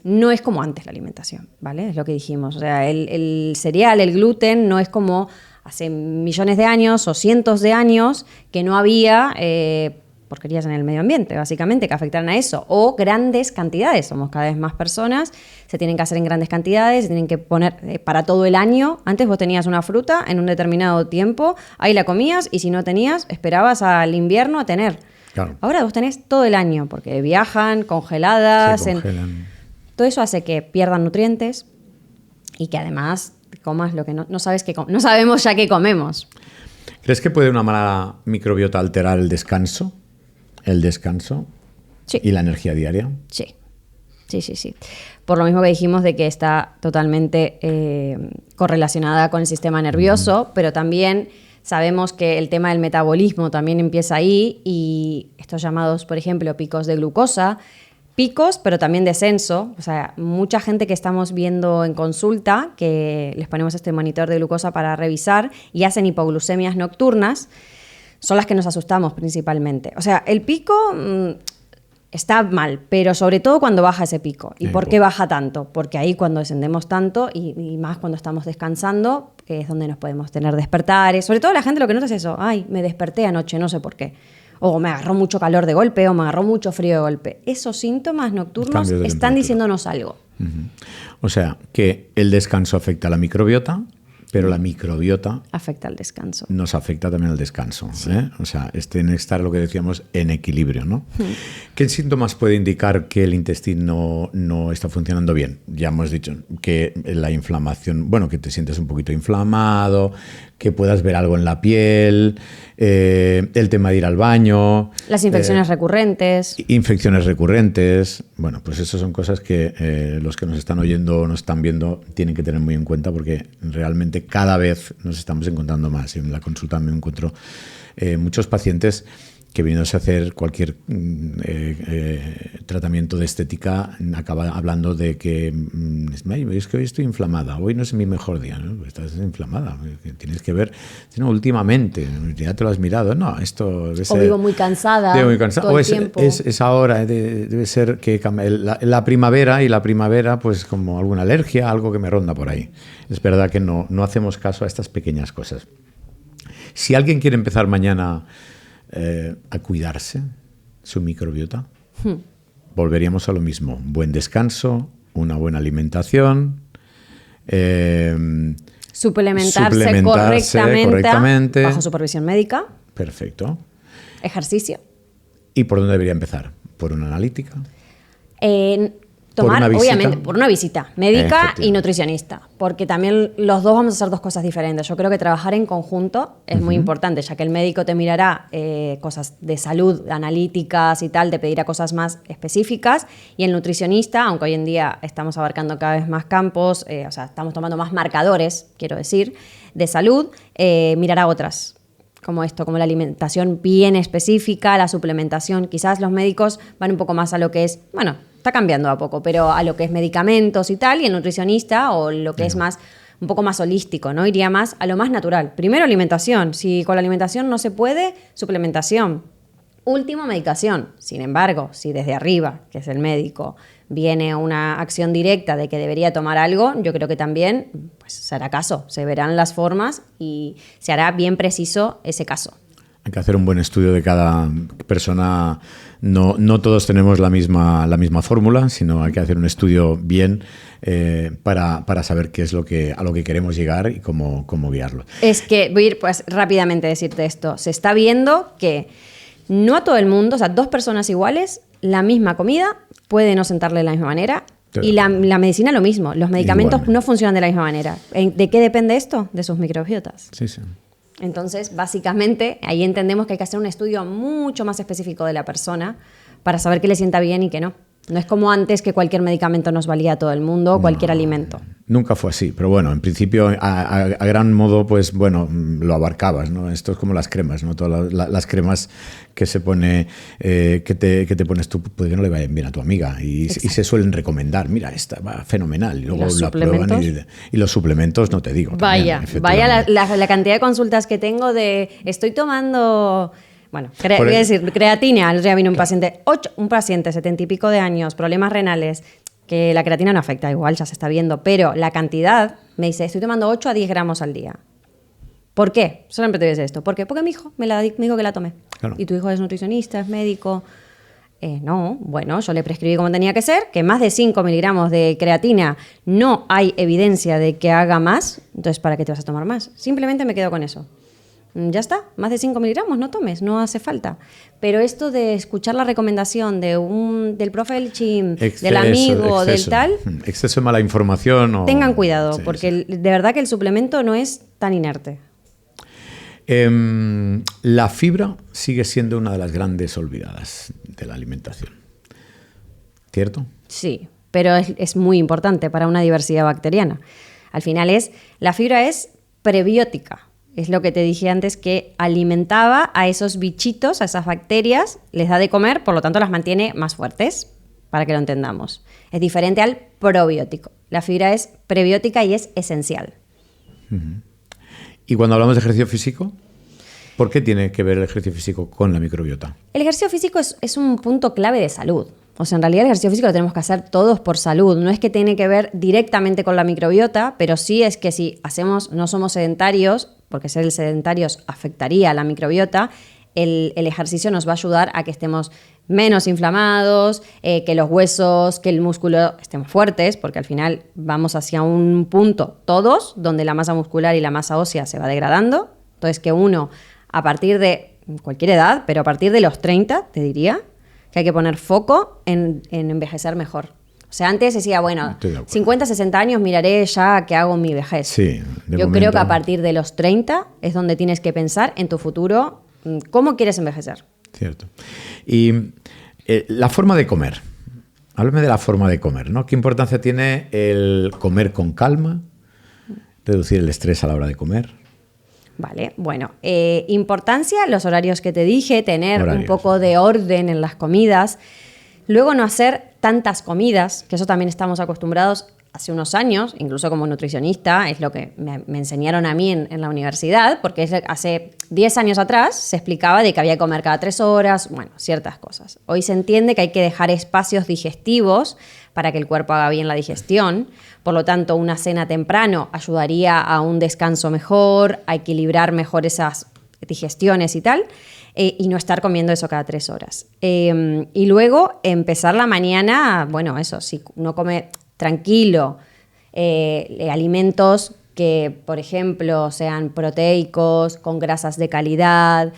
no es como antes la alimentación, ¿vale? Es lo que dijimos. O sea, el cereal, el gluten, no es como hace millones de años o cientos de años que no había porquerías en el medio ambiente, básicamente, que afectaran a eso. O grandes cantidades. Somos cada vez más personas, se tienen que hacer en grandes cantidades, se tienen que poner para todo el año. Antes vos tenías una fruta en un determinado tiempo, ahí la comías, y si no tenías, esperabas al invierno a tener. Claro. Ahora vos tenés todo el año, porque viajan, congeladas. Se congelan. Todo eso hace que pierdan nutrientes y que además comas lo que no sabes no sabemos ya qué comemos. ¿Crees que puede una mala microbiota alterar el descanso? Sí. ¿Y la energía diaria? Sí. Por lo mismo que dijimos de que está totalmente correlacionada con el sistema nervioso, pero también sabemos que el tema del metabolismo también empieza ahí y estos llamados, por ejemplo, picos de glucosa, pero también descenso. O sea, mucha gente que estamos viendo en consulta, que les ponemos este monitor de glucosa para revisar y hacen hipoglucemias nocturnas, son las que nos asustamos principalmente. O sea, el pico está mal, pero sobre todo cuando baja ese pico. ¿Y por qué baja tanto? Porque ahí cuando descendemos tanto y más cuando estamos descansando, que es donde nos podemos tener despertares. Sobre todo la gente lo que nota es eso. Ay, me desperté anoche, no sé por qué. O me agarró mucho calor de golpe, o me agarró mucho frío de golpe. Esos síntomas nocturnos están diciéndonos algo. Uh-huh. O sea, que el descanso afecta a la microbiota, pero la microbiota afecta al descanso. Nos afecta también al descanso. Sí. O sea, tiene que estar, lo que decíamos, en equilibrio, ¿no? ¿Qué síntomas puede indicar que el intestino no está funcionando bien? Ya hemos dicho que la inflamación, bueno, que te sientes un poquito inflamado, que puedas ver algo en la piel, el tema de ir al baño. Las infecciones recurrentes. Infecciones recurrentes. Bueno, pues eso son cosas que los que nos están oyendo o nos están viendo tienen que tener muy en cuenta porque realmente cada vez nos estamos encontrando más. En la consulta me encuentro muchos pacientes que viniéndose a hacer cualquier tratamiento de estética acaba hablando de que es que hoy estoy inflamada, hoy no es mi mejor día, ¿no? Estás inflamada, tienes que ver, no, últimamente, ya te lo has mirado, no, esto debe ser... O vivo muy cansada todo el tiempo. Es ahora, debe ser que la primavera, y la primavera pues como alguna alergia, algo que me ronda por ahí. Es verdad que no hacemos caso a estas pequeñas cosas. Si alguien quiere empezar mañana a cuidarse su microbiota, volveríamos a lo mismo. Buen descanso, una buena alimentación, suplementarse correctamente bajo supervisión médica. Perfecto. Ejercicio. ¿Y por dónde debería empezar? ¿Por una analítica? Tomar, obviamente, por una visita médica y nutricionista, porque también los dos vamos a hacer dos cosas diferentes. Yo creo que trabajar en conjunto es muy importante, ya que el médico te mirará cosas de salud, analíticas y tal, te pedirá cosas más específicas, y el nutricionista, aunque hoy en día estamos abarcando cada vez más campos, o sea, estamos tomando más marcadores, quiero decir, de salud, mirará otras, como esto, como la alimentación bien específica, la suplementación. Quizás los médicos van un poco más a lo que es, bueno, está cambiando a poco, pero a lo que es medicamentos y tal, y el nutricionista o lo que es más, un poco más holístico, ¿no? Iría más a lo más natural. Primero alimentación, si con la alimentación no se puede, suplementación. Último, medicación. Sin embargo, si desde arriba, que es el médico, viene una acción directa de que debería tomar algo, yo creo que también pues, se hará caso, se verán las formas y se hará bien preciso ese caso. Hay que hacer un buen estudio de cada persona. No todos tenemos la misma fórmula, sino hay que hacer un estudio bien para saber qué es a lo que queremos llegar y cómo guiarlo. Es que voy a ir pues rápidamente a decirte esto. Se está viendo que no a todo el mundo, o sea, dos personas iguales, la misma comida puede no sentarle de la misma manera. Y la medicina lo mismo. Los medicamentos igualmente no funcionan de la misma manera. ¿De qué depende esto? De sus microbiotas. Sí, sí. Entonces, básicamente, ahí entendemos que hay que hacer un estudio mucho más específico de la persona para saber qué le sienta bien y qué no. No es como antes que cualquier medicamento nos valía a todo el mundo o cualquier alimento. Nunca fue así, pero bueno, en principio a gran modo, pues bueno, lo abarcabas, ¿no? Esto es como las cremas, ¿no? Todas las cremas que se pone, que te pones tú, puede que no le vayan bien a tu amiga y se suelen recomendar, mira, esta va fenomenal, y luego la prueban y los suplementos, no te digo. Vaya, también, vaya la cantidad de consultas que tengo de, estoy tomando... Bueno, voy a decir, creatina. El otro día vino un paciente, 70 y pico de años, problemas renales, que la creatina no afecta, igual ya se está viendo, pero la cantidad, me dice, estoy tomando 8 a 10 gramos al día. ¿Por qué? Siempre te dice esto. ¿Por qué? Porque mi hijo me dijo que la tome. Claro. Y tu hijo es nutricionista, es médico. No, bueno, yo le prescribí como tenía que ser, que más de 5 miligramos de creatina no hay evidencia de que haga más, entonces ¿para qué te vas a tomar más? Simplemente me quedo con eso. Ya está, más de 5 miligramos, no tomes, no hace falta. Pero esto de escuchar la recomendación del profe del gym, del amigo, del tal... Exceso de mala información. Tengan cuidado, porque de verdad que el suplemento no es tan inerte. La fibra sigue siendo una de las grandes olvidadas de la alimentación. ¿Cierto? Sí, pero es muy importante para una diversidad bacteriana. Al final la fibra es prebiótica. Es lo que te dije antes, que alimentaba a esos bichitos, a esas bacterias, les da de comer, por lo tanto las mantiene más fuertes, para que lo entendamos. Es diferente al probiótico. La fibra es prebiótica y es esencial. Uh-huh. Y cuando hablamos de ejercicio físico, ¿por qué tiene que ver el ejercicio físico con la microbiota? El ejercicio físico es un punto clave de salud. O sea, en realidad el ejercicio físico lo tenemos que hacer todos por salud. No es que tiene que ver directamente con la microbiota, pero sí es que si no somos sedentarios, porque ser sedentarios afectaría a la microbiota, el ejercicio nos va a ayudar a que estemos menos inflamados, que los huesos, que el músculo estén fuertes, porque al final vamos hacia un punto todos donde la masa muscular y la masa ósea se va degradando. Entonces que uno, a partir de cualquier edad, pero a partir de los 30, te diría, que hay que poner foco en envejecer mejor. O sea, antes decía, bueno, 50, 60 años miraré ya qué hago en mi vejez. Sí, Yo creo que a partir de los 30 es donde tienes que pensar en tu futuro, cómo quieres envejecer. Cierto. Y la forma de comer. Háblame de la forma de comer, ¿no? ¿Qué importancia tiene el comer con calma? Reducir el estrés a la hora de comer. Vale, bueno, importancia, los horarios que te dije, tener un poco de orden en las comidas, luego no hacer tantas comidas, que eso también estamos acostumbrados hace unos años, incluso como nutricionista, es lo que me enseñaron a mí en la universidad, porque hace 10 años atrás se explicaba de que había que comer cada 3 horas, bueno, ciertas cosas. Hoy se entiende que hay que dejar espacios digestivos para que el cuerpo haga bien la digestión. Por lo tanto, una cena temprano ayudaría a un descanso mejor, a equilibrar mejor esas digestiones y tal, y no estar comiendo eso cada 3 horas. Y luego empezar la mañana, bueno, eso, si uno come tranquilo, alimentos que, por ejemplo, sean proteicos, con grasas de calidad.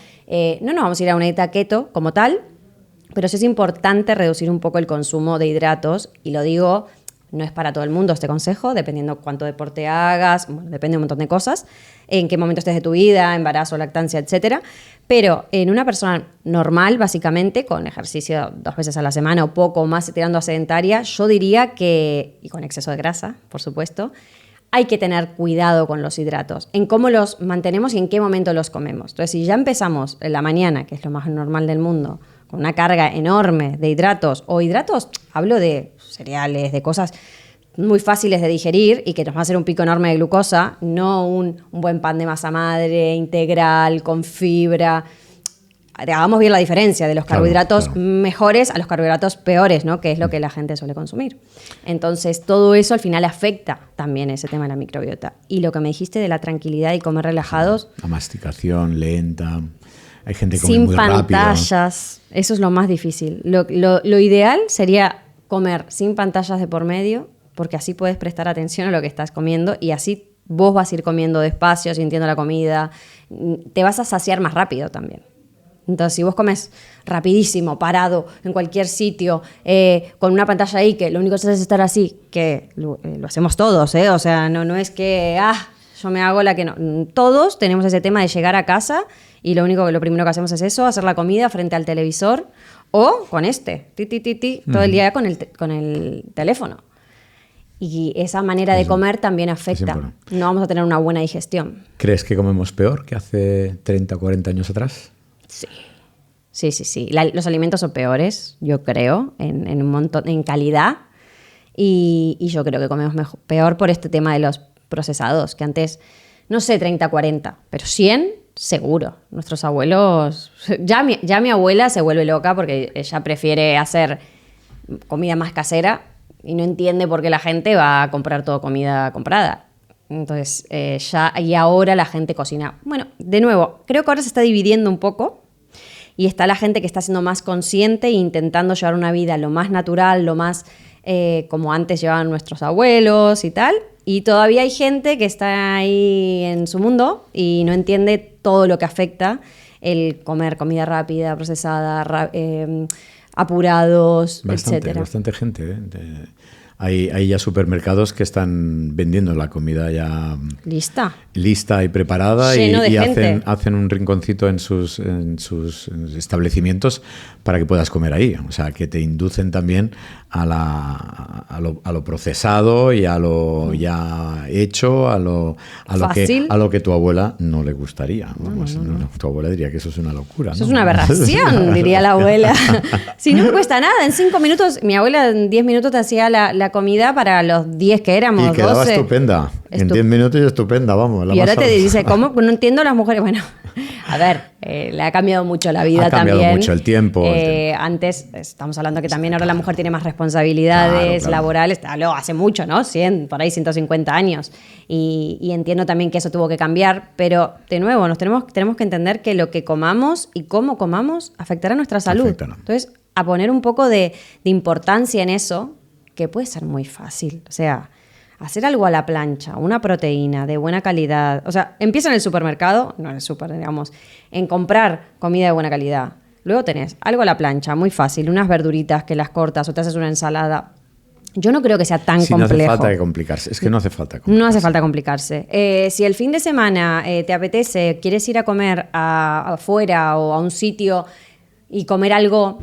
No nos vamos a ir a una dieta keto como tal, pero sí es importante reducir un poco el consumo de hidratos, y lo digo, no es para todo el mundo este consejo, dependiendo cuánto deporte hagas, bueno, depende de un montón de cosas, en qué momento estés de tu vida, embarazo, lactancia, etcétera. Pero en una persona normal, básicamente, con ejercicio 2 veces a la semana o poco más, tirando a sedentaria, yo diría que, y con exceso de grasa, por supuesto, hay que tener cuidado con los hidratos, en cómo los mantenemos y en qué momento los comemos. Entonces, si ya empezamos en la mañana, que es lo más normal del mundo, con una carga enorme de hidratos, o hidratos, hablo de cereales, de cosas muy fáciles de digerir y que nos va a hacer un pico enorme de glucosa, no un buen pan de masa madre, integral, con fibra. Hagamos bien la diferencia de los carbohidratos mejores a los carbohidratos peores, ¿no? Que es lo que la gente suele consumir. Entonces, todo eso al final afecta también ese tema de la microbiota. Y lo que me dijiste de la tranquilidad y comer relajados. La masticación lenta. Hay gente que come muy rápido. Sin pantallas. Eso es lo más difícil. Lo ideal sería comer sin pantallas de por medio, porque así puedes prestar atención a lo que estás comiendo y así vos vas a ir comiendo despacio, sintiendo la comida. Te vas a saciar más rápido también. Entonces, si vos comes rapidísimo, parado, en cualquier sitio, con una pantalla ahí, que lo único que haces es estar así, que lo hacemos todos, o sea, no es que, yo me hago la que no. Todos tenemos ese tema de llegar a casa y lo primero que hacemos es eso, hacer la comida frente al televisor o con todo el día con el teléfono. Y esa manera de comer también afecta. No vamos a tener una buena digestión. ¿Crees que comemos peor que hace 30 o 40 años atrás? Sí. Sí. Los alimentos son peores, yo creo, en un montón, en calidad. Y yo creo que comemos peor por este tema de los procesados, que antes, no sé, 30, 40, pero 100, seguro. Nuestros abuelos... Ya mi abuela se vuelve loca porque ella prefiere hacer comida más casera y no entiende por qué la gente va a comprar todo comida comprada. Entonces, y ahora la gente cocina. Bueno, de nuevo, creo que ahora se está dividiendo un poco y está la gente que está siendo más consciente e intentando llevar una vida lo más natural, lo más como antes llevaban nuestros abuelos y tal. Y todavía hay gente que está ahí en su mundo y no entiende todo lo que afecta el comer comida rápida, procesada, apurados, etcétera. Bastante gente, ¿eh? Hay ya supermercados que están vendiendo la comida ya lista y preparada, lleno y gente. hacen un rinconcito en sus establecimientos para que puedas comer ahí. O sea, que te inducen también a lo procesado y a lo ya hecho, a lo que tu abuela no le gustaría. Vamos, no. Tu abuela diría que eso es una locura. Eso es una aberración, diría la abuela. Si no me cuesta nada, en 5 minutos, mi abuela en 10 minutos te hacía la comida para los 10 que éramos, y quedaba 12. Estupenda. En 10 minutos y estupenda, vamos. Y ahora te dice, ¿cómo? No entiendo las mujeres. Bueno, a ver, le ha cambiado mucho la vida también. Ha cambiado mucho el tiempo. Antes, estamos hablando que también ahora la mujer tiene más responsabilidades laborales. Hace mucho, ¿no? 100, por ahí 150 años. Y entiendo también que eso tuvo que cambiar. Pero, de nuevo, tenemos que entender que lo que comamos y cómo comamos afectará a nuestra salud. Entonces, a poner un poco de importancia en eso, que puede ser muy fácil. O sea, hacer algo a la plancha, una proteína de buena calidad. O sea, empieza en el supermercado, no en el super, digamos, en comprar comida de buena calidad. Luego tenés algo a la plancha, muy fácil, unas verduritas que las cortas o te haces una ensalada. Yo no creo que sea tan complejo. No hace falta complicarse. Es que no hace falta complicarse. No hace falta complicarse. Si el fin de semana te apetece, quieres ir a comer afuera o a un sitio y comer algo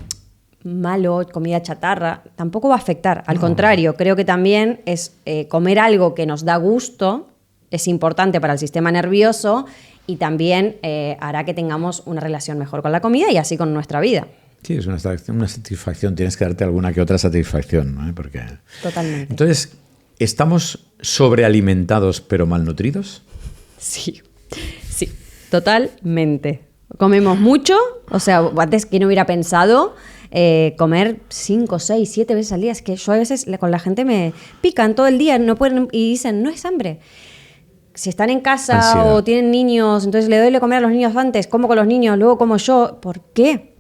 malo, comida chatarra, tampoco va a afectar. Al contrario, creo que también es comer algo que nos da gusto, es importante para el sistema nervioso y también hará que tengamos una relación mejor con la comida y así con nuestra vida. Sí, es una satisfacción. Tienes que darte alguna que otra satisfacción, ¿no? Porque... Totalmente. Entonces, ¿estamos sobrealimentados pero malnutridos? Sí, totalmente. Comemos mucho, o sea, antes que no hubiera pensado... comer 5, 6, 7 veces al día. Es que yo a veces con la gente me pican todo el día no pueden, y dicen, no es hambre. Si están en casa ansiedad. O tienen niños, entonces le doy de comer a los niños antes, como con los niños, luego como yo. ¿Por qué?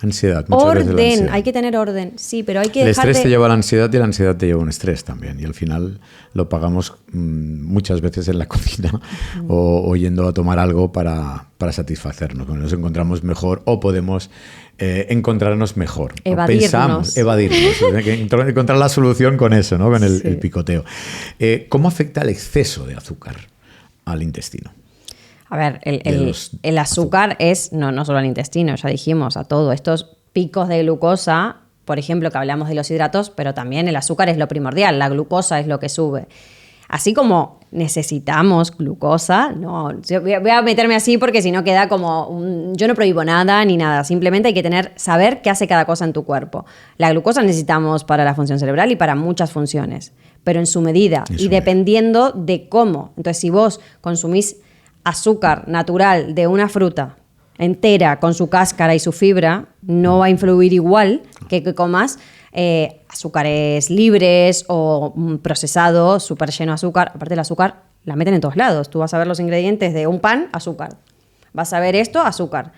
Ansiedad. Orden, hay que tener orden. Sí, pero hay que El estrés te lleva a la ansiedad y la ansiedad te lleva a un estrés también. Y al final lo pagamos muchas veces en la cocina o yendo a tomar algo para satisfacernos. Cuando nos encontramos mejor o podemos encontrarnos mejor. Evadirnos. Encontrar la solución con eso, ¿no? Con el picoteo. ¿Cómo afecta el exceso de azúcar al intestino? A ver, el azúcar es no solo al intestino, ya dijimos, a todo. Estos picos de glucosa, por ejemplo, que hablamos de los hidratos, pero también el azúcar es lo primordial, la glucosa es lo que sube. Así como necesitamos glucosa, no, yo voy a meterme así porque si no queda como yo no prohíbo nada ni nada, simplemente hay que saber qué hace cada cosa en tu cuerpo. La glucosa necesitamos para la función cerebral y para muchas funciones, pero en su medida y dependiendo de cómo. Entonces, si vos consumís azúcar natural de una fruta entera con su cáscara y su fibra, no va a influir igual que comas azúcares libres o procesados, súper lleno de azúcar. Aparte, el azúcar la meten en todos lados. Tú vas a ver los ingredientes de un pan, azúcar. Vas a ver esto, azúcar.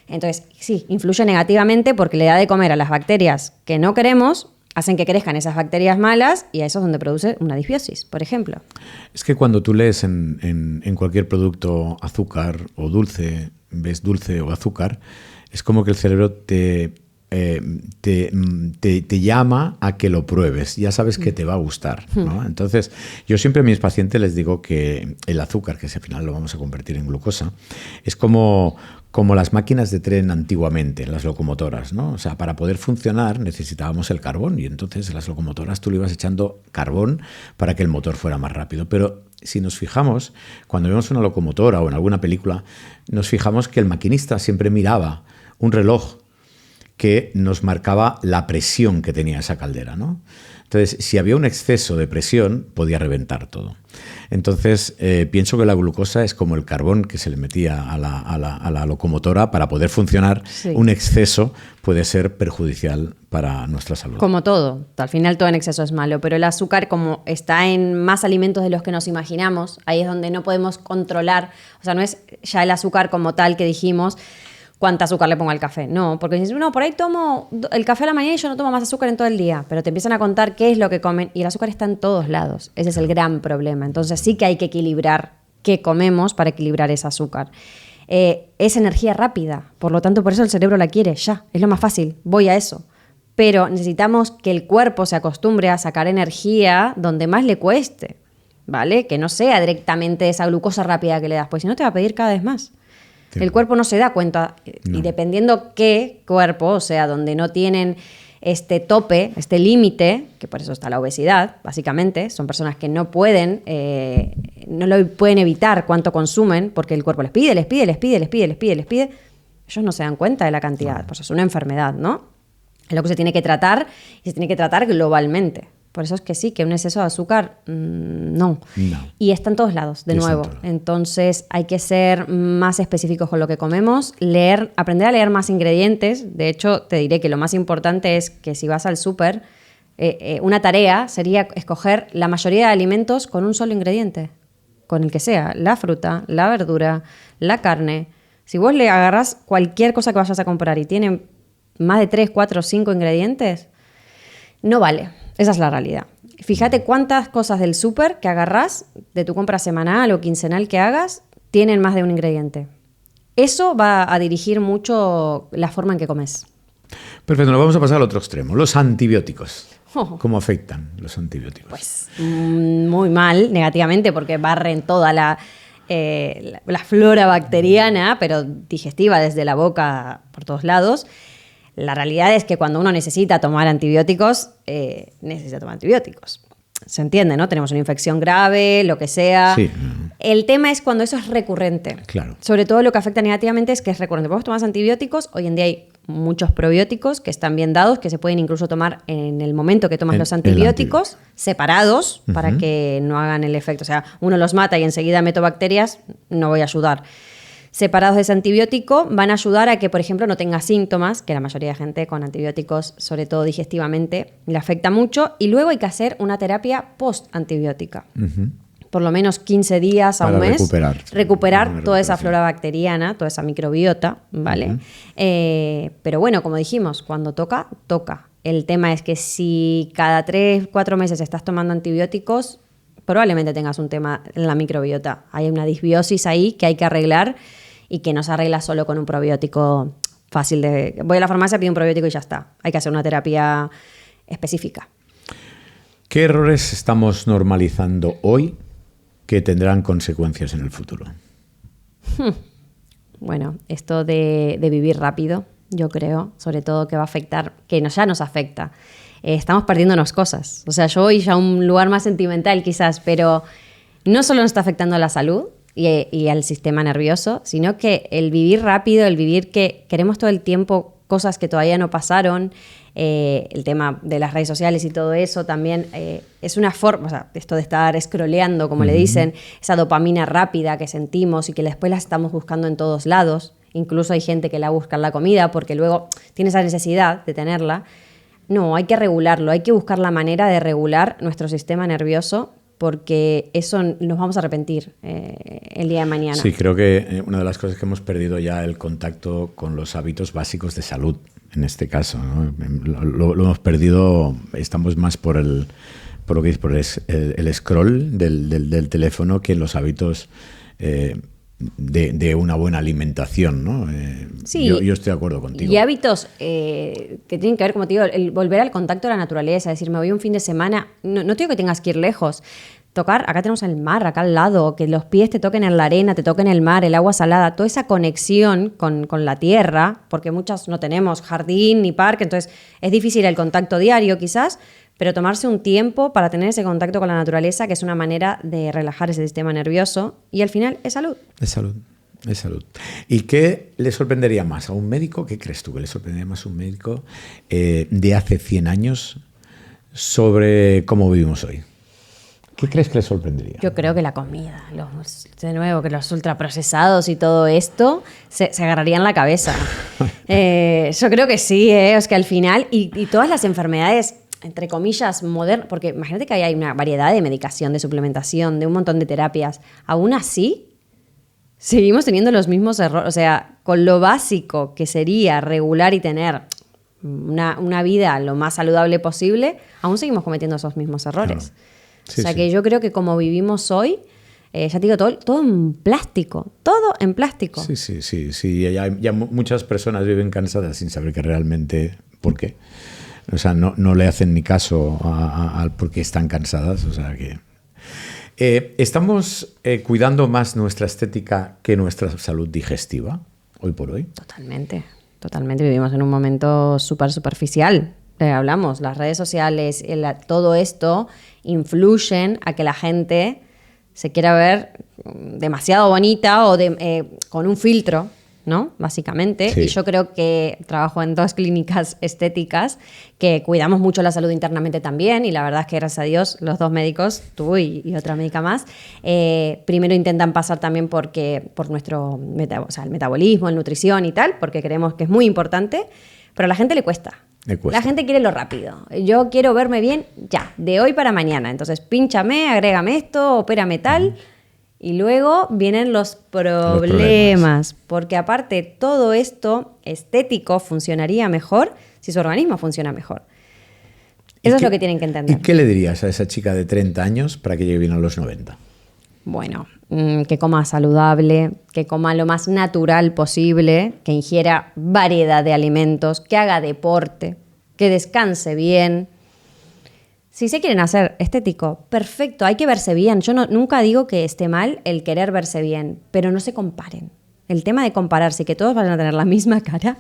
Entonces, sí, influye negativamente porque le da de comer a las bacterias que no queremos, hacen que crezcan esas bacterias malas y a eso es donde produce una disbiosis, por ejemplo. Es que cuando tú lees en cualquier producto azúcar o dulce, ves dulce o azúcar, es como que el cerebro te llama a que lo pruebes. Ya sabes que te va a gustar, ¿no? Entonces, yo siempre a mis pacientes les digo que el azúcar, que al final lo vamos a convertir en glucosa, es como como las máquinas de tren antiguamente, las locomotoras, ¿no? O sea, para poder funcionar necesitábamos el carbón y entonces en las locomotoras tú le ibas echando carbón para que el motor fuera más rápido. Pero si nos fijamos, cuando vemos una locomotora o en alguna película, nos fijamos que el maquinista siempre miraba un reloj que nos marcaba la presión que tenía esa caldera, ¿no? Entonces, si había un exceso de presión, podía reventar todo. Entonces, pienso que la glucosa es como el carbón que se le metía a la locomotora para poder funcionar. Sí. Un exceso puede ser perjudicial para nuestra salud. Como todo. Al final todo en exceso es malo, pero el azúcar, como está en más alimentos de los que nos imaginamos, ahí es donde no podemos controlar. O sea, no es ya el azúcar como tal que dijimos, cuánta azúcar le pongo al café. No, porque dices, no, por ahí tomo el café a la mañana y yo no tomo más azúcar en todo el día. Pero te empiezan a contar qué es lo que comen y el azúcar está en todos lados. Ese es el gran problema. Entonces sí que hay que equilibrar qué comemos para equilibrar ese azúcar. Es energía rápida, por lo tanto por eso el cerebro la quiere ya. Es lo más fácil, voy a eso. Pero necesitamos que el cuerpo se acostumbre a sacar energía donde más le cueste, ¿vale? Que no sea directamente esa glucosa rápida que le das, pues si no te va a pedir cada vez más. El cuerpo no se da cuenta, no. Y dependiendo qué cuerpo, o sea, donde no tienen este tope, este límite, que por eso está la obesidad, básicamente, son personas que no pueden, no lo pueden evitar cuánto consumen, porque el cuerpo les pide, ellos no se dan cuenta de la cantidad, no. Pues es una enfermedad, ¿no? Es lo que se tiene que tratar, y se tiene que tratar globalmente. Por eso es que sí, que un exceso de azúcar, no. Y está en todos lados, de nuevo. Entonces hay que ser más específicos con lo que comemos, aprender a leer más ingredientes. De hecho, te diré que lo más importante es que si vas al súper, una tarea sería escoger la mayoría de alimentos con un solo ingrediente, con el que sea, la fruta, la verdura, la carne. Si vos le agarrás cualquier cosa que vayas a comprar y tiene más de 3, 4, 5 ingredientes, no vale. Esa es la realidad. Fíjate cuántas cosas del súper que agarrás, de tu compra semanal o quincenal que hagas, tienen más de un ingrediente. Eso va a dirigir mucho la forma en que comes. Perfecto, nos vamos a pasar al otro extremo. Los antibióticos. ¿Cómo afectan los antibióticos? Pues muy mal, negativamente, porque barren toda la flora bacteriana, pero digestiva desde la boca por todos lados. La realidad es que cuando uno necesita tomar antibióticos, necesita tomar antibióticos. Se entiende, ¿no? Tenemos una infección grave, lo que sea. Sí. El tema es cuando eso es recurrente. Claro. Sobre todo lo que afecta negativamente es que es recurrente. Vos tomás antibióticos, hoy en día hay muchos probióticos que están bien dados, que se pueden incluso tomar en el momento que tomas los antibióticos, separados, para que no hagan el efecto. O sea, uno los mata y enseguida meto bacterias, no voy a ayudar. Separados de ese antibiótico van a ayudar a que, por ejemplo, no tenga síntomas, que la mayoría de gente con antibióticos, sobre todo digestivamente, le afecta mucho. Y luego hay que hacer una terapia post-antibiótica. Por lo menos 15 días a un mes. Recuperar toda esa flora bacteriana, toda esa microbiota, ¿vale? Pero bueno, como dijimos, cuando toca, toca. El tema es que si cada 3, 4 meses estás tomando antibióticos, probablemente tengas un tema en la microbiota. Hay una disbiosis ahí que hay que arreglar y que no se arregla solo con un probiótico fácil de... Voy a la farmacia, pido un probiótico y ya está. Hay que hacer una terapia específica. ¿Qué errores estamos normalizando hoy que tendrán consecuencias en el futuro? Bueno, esto de vivir rápido, yo creo, sobre todo que va a afectar, que ya nos afecta. Estamos perdiéndonos cosas. O sea, yo voy ya a un lugar más sentimental quizás, pero no solo nos está afectando a la salud y al sistema nervioso, sino que el vivir rápido, el vivir que queremos todo el tiempo cosas que todavía no pasaron, el tema de las redes sociales y todo eso también es una forma, o sea, esto de estar scrolleando, como le dicen, esa dopamina rápida que sentimos y que después la estamos buscando en todos lados. Incluso hay gente que la busca en la comida porque luego tiene esa necesidad de tenerla. No, hay que regularlo, hay que buscar la manera de regular nuestro sistema nervioso porque eso nos vamos a arrepentir el día de mañana. Sí, creo que una de las cosas que hemos perdido ya el contacto con los hábitos básicos de salud, en este caso, ¿no? Lo hemos perdido, estamos más por el scroll del teléfono que los hábitos de una buena alimentación, ¿no? Sí, yo estoy de acuerdo contigo. Y hábitos que tienen que ver, como te digo, el volver al contacto de la naturaleza, es decir, me voy un fin de semana, no te digo que tengas que ir lejos, tocar, acá tenemos el mar, acá al lado, que los pies te toquen en la arena, te toquen el mar, el agua salada, toda esa conexión con la tierra, porque muchas no tenemos jardín ni parque, entonces es difícil el contacto diario quizás, pero tomarse un tiempo para tener ese contacto con la naturaleza, que es una manera de relajar ese sistema nervioso, y al final es salud. Es salud. Es salud. ¿Y qué le sorprendería más a un médico? ¿Qué crees tú que le sorprendería más a un médico de hace 100 años sobre cómo vivimos hoy? ¿Qué crees que le sorprendería? Yo creo que la comida, de nuevo, que los ultraprocesados y todo esto se agarrarían la cabeza. Yo creo que sí, es que al final, y todas las enfermedades, entre comillas, modernas, porque imagínate que hay una variedad de medicación, de suplementación, de un montón de terapias. Aún así, seguimos teniendo los mismos errores. O sea, con lo básico que sería regular y tener una vida lo más saludable posible, aún seguimos cometiendo esos mismos errores. Claro. Sí, o sea, que yo creo que como vivimos hoy, ya te digo, todo en plástico. Todo en plástico. Sí. Ya muchas personas viven cansadas sin saber que realmente por qué. O sea, no le hacen ni caso al por qué están cansadas. O sea que... ¿Estamos cuidando más nuestra estética que nuestra salud digestiva hoy por hoy? Totalmente. Vivimos en un momento súper superficial. Hablamos, las redes sociales, todo esto influyen a que la gente se quiera ver demasiado bonita o con un filtro, ¿no? Básicamente. Sí. Y yo creo que trabajo en 2 clínicas estéticas que cuidamos mucho la salud internamente también, y la verdad es que gracias a Dios los 2 médicos, tú y otra médica más, primero intentan pasar también por nuestro el metabolismo, la nutrición y tal, porque creemos que es muy importante, pero a la gente le cuesta. La gente quiere lo rápido. Yo quiero verme bien ya, de hoy para mañana. Entonces, pínchame, agrégame esto, opérame tal. Y luego vienen los problemas. Porque aparte, todo esto estético funcionaría mejor si su organismo funciona mejor. Eso es lo que tienen que entender. ¿Y qué le dirías a esa chica de 30 años para que llegue bien a los 90? Bueno, que coma saludable, que coma lo más natural posible, que ingiera variedad de alimentos, que haga deporte, que descanse bien. Si se quieren hacer estético, perfecto, hay que verse bien. Yo nunca digo que esté mal el querer verse bien, pero no se comparen. El tema de compararse y que todos vayan a tener la misma cara,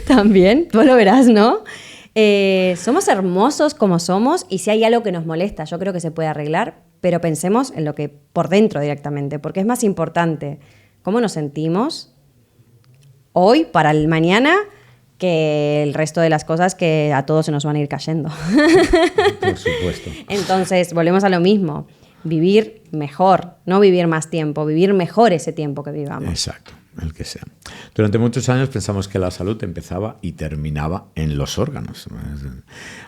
también, tú lo verás, ¿no? Somos hermosos como somos, y si hay algo que nos molesta, yo creo que se puede arreglar, pero pensemos en lo que por dentro directamente, porque es más importante cómo nos sentimos hoy para el mañana que el resto de las cosas que a todos se nos van a ir cayendo. Por supuesto. Entonces, volvemos a lo mismo. Vivir mejor, no vivir más tiempo, vivir mejor ese tiempo que vivamos. Exacto, el que sea. Durante muchos años pensamos que la salud empezaba y terminaba en los órganos.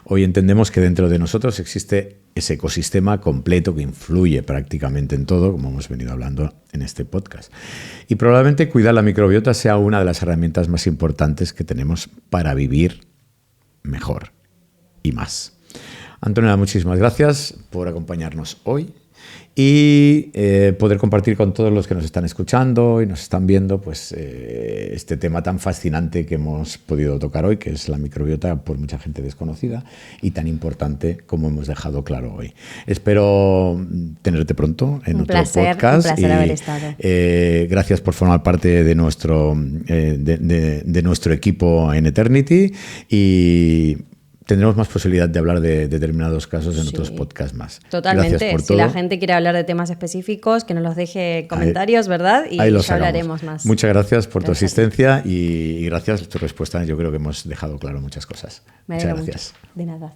Hoy entendemos que dentro de nosotros existe ese ecosistema completo que influye prácticamente en todo, como hemos venido hablando en este podcast. Y probablemente cuidar la microbiota sea una de las herramientas más importantes que tenemos para vivir mejor y más. Antonella, muchísimas gracias por acompañarnos hoy y poder compartir con todos los que nos están escuchando y nos están viendo pues, este tema tan fascinante que hemos podido tocar hoy, que es la microbiota, por mucha gente desconocida y tan importante como hemos dejado claro hoy. Espero tenerte pronto en otro podcast. Un placer haber estado. Gracias por formar parte de nuestro equipo en Eternity, y tendremos más posibilidad de hablar de determinados casos en otros podcasts más. Totalmente. Si la gente quiere hablar de temas específicos, que nos los deje comentarios, ¿verdad? Y ya hablaremos más. Muchas gracias por tu asistencia y gracias por tu respuesta. Yo creo que hemos dejado claro muchas cosas. Muchas gracias. Mucho. De nada.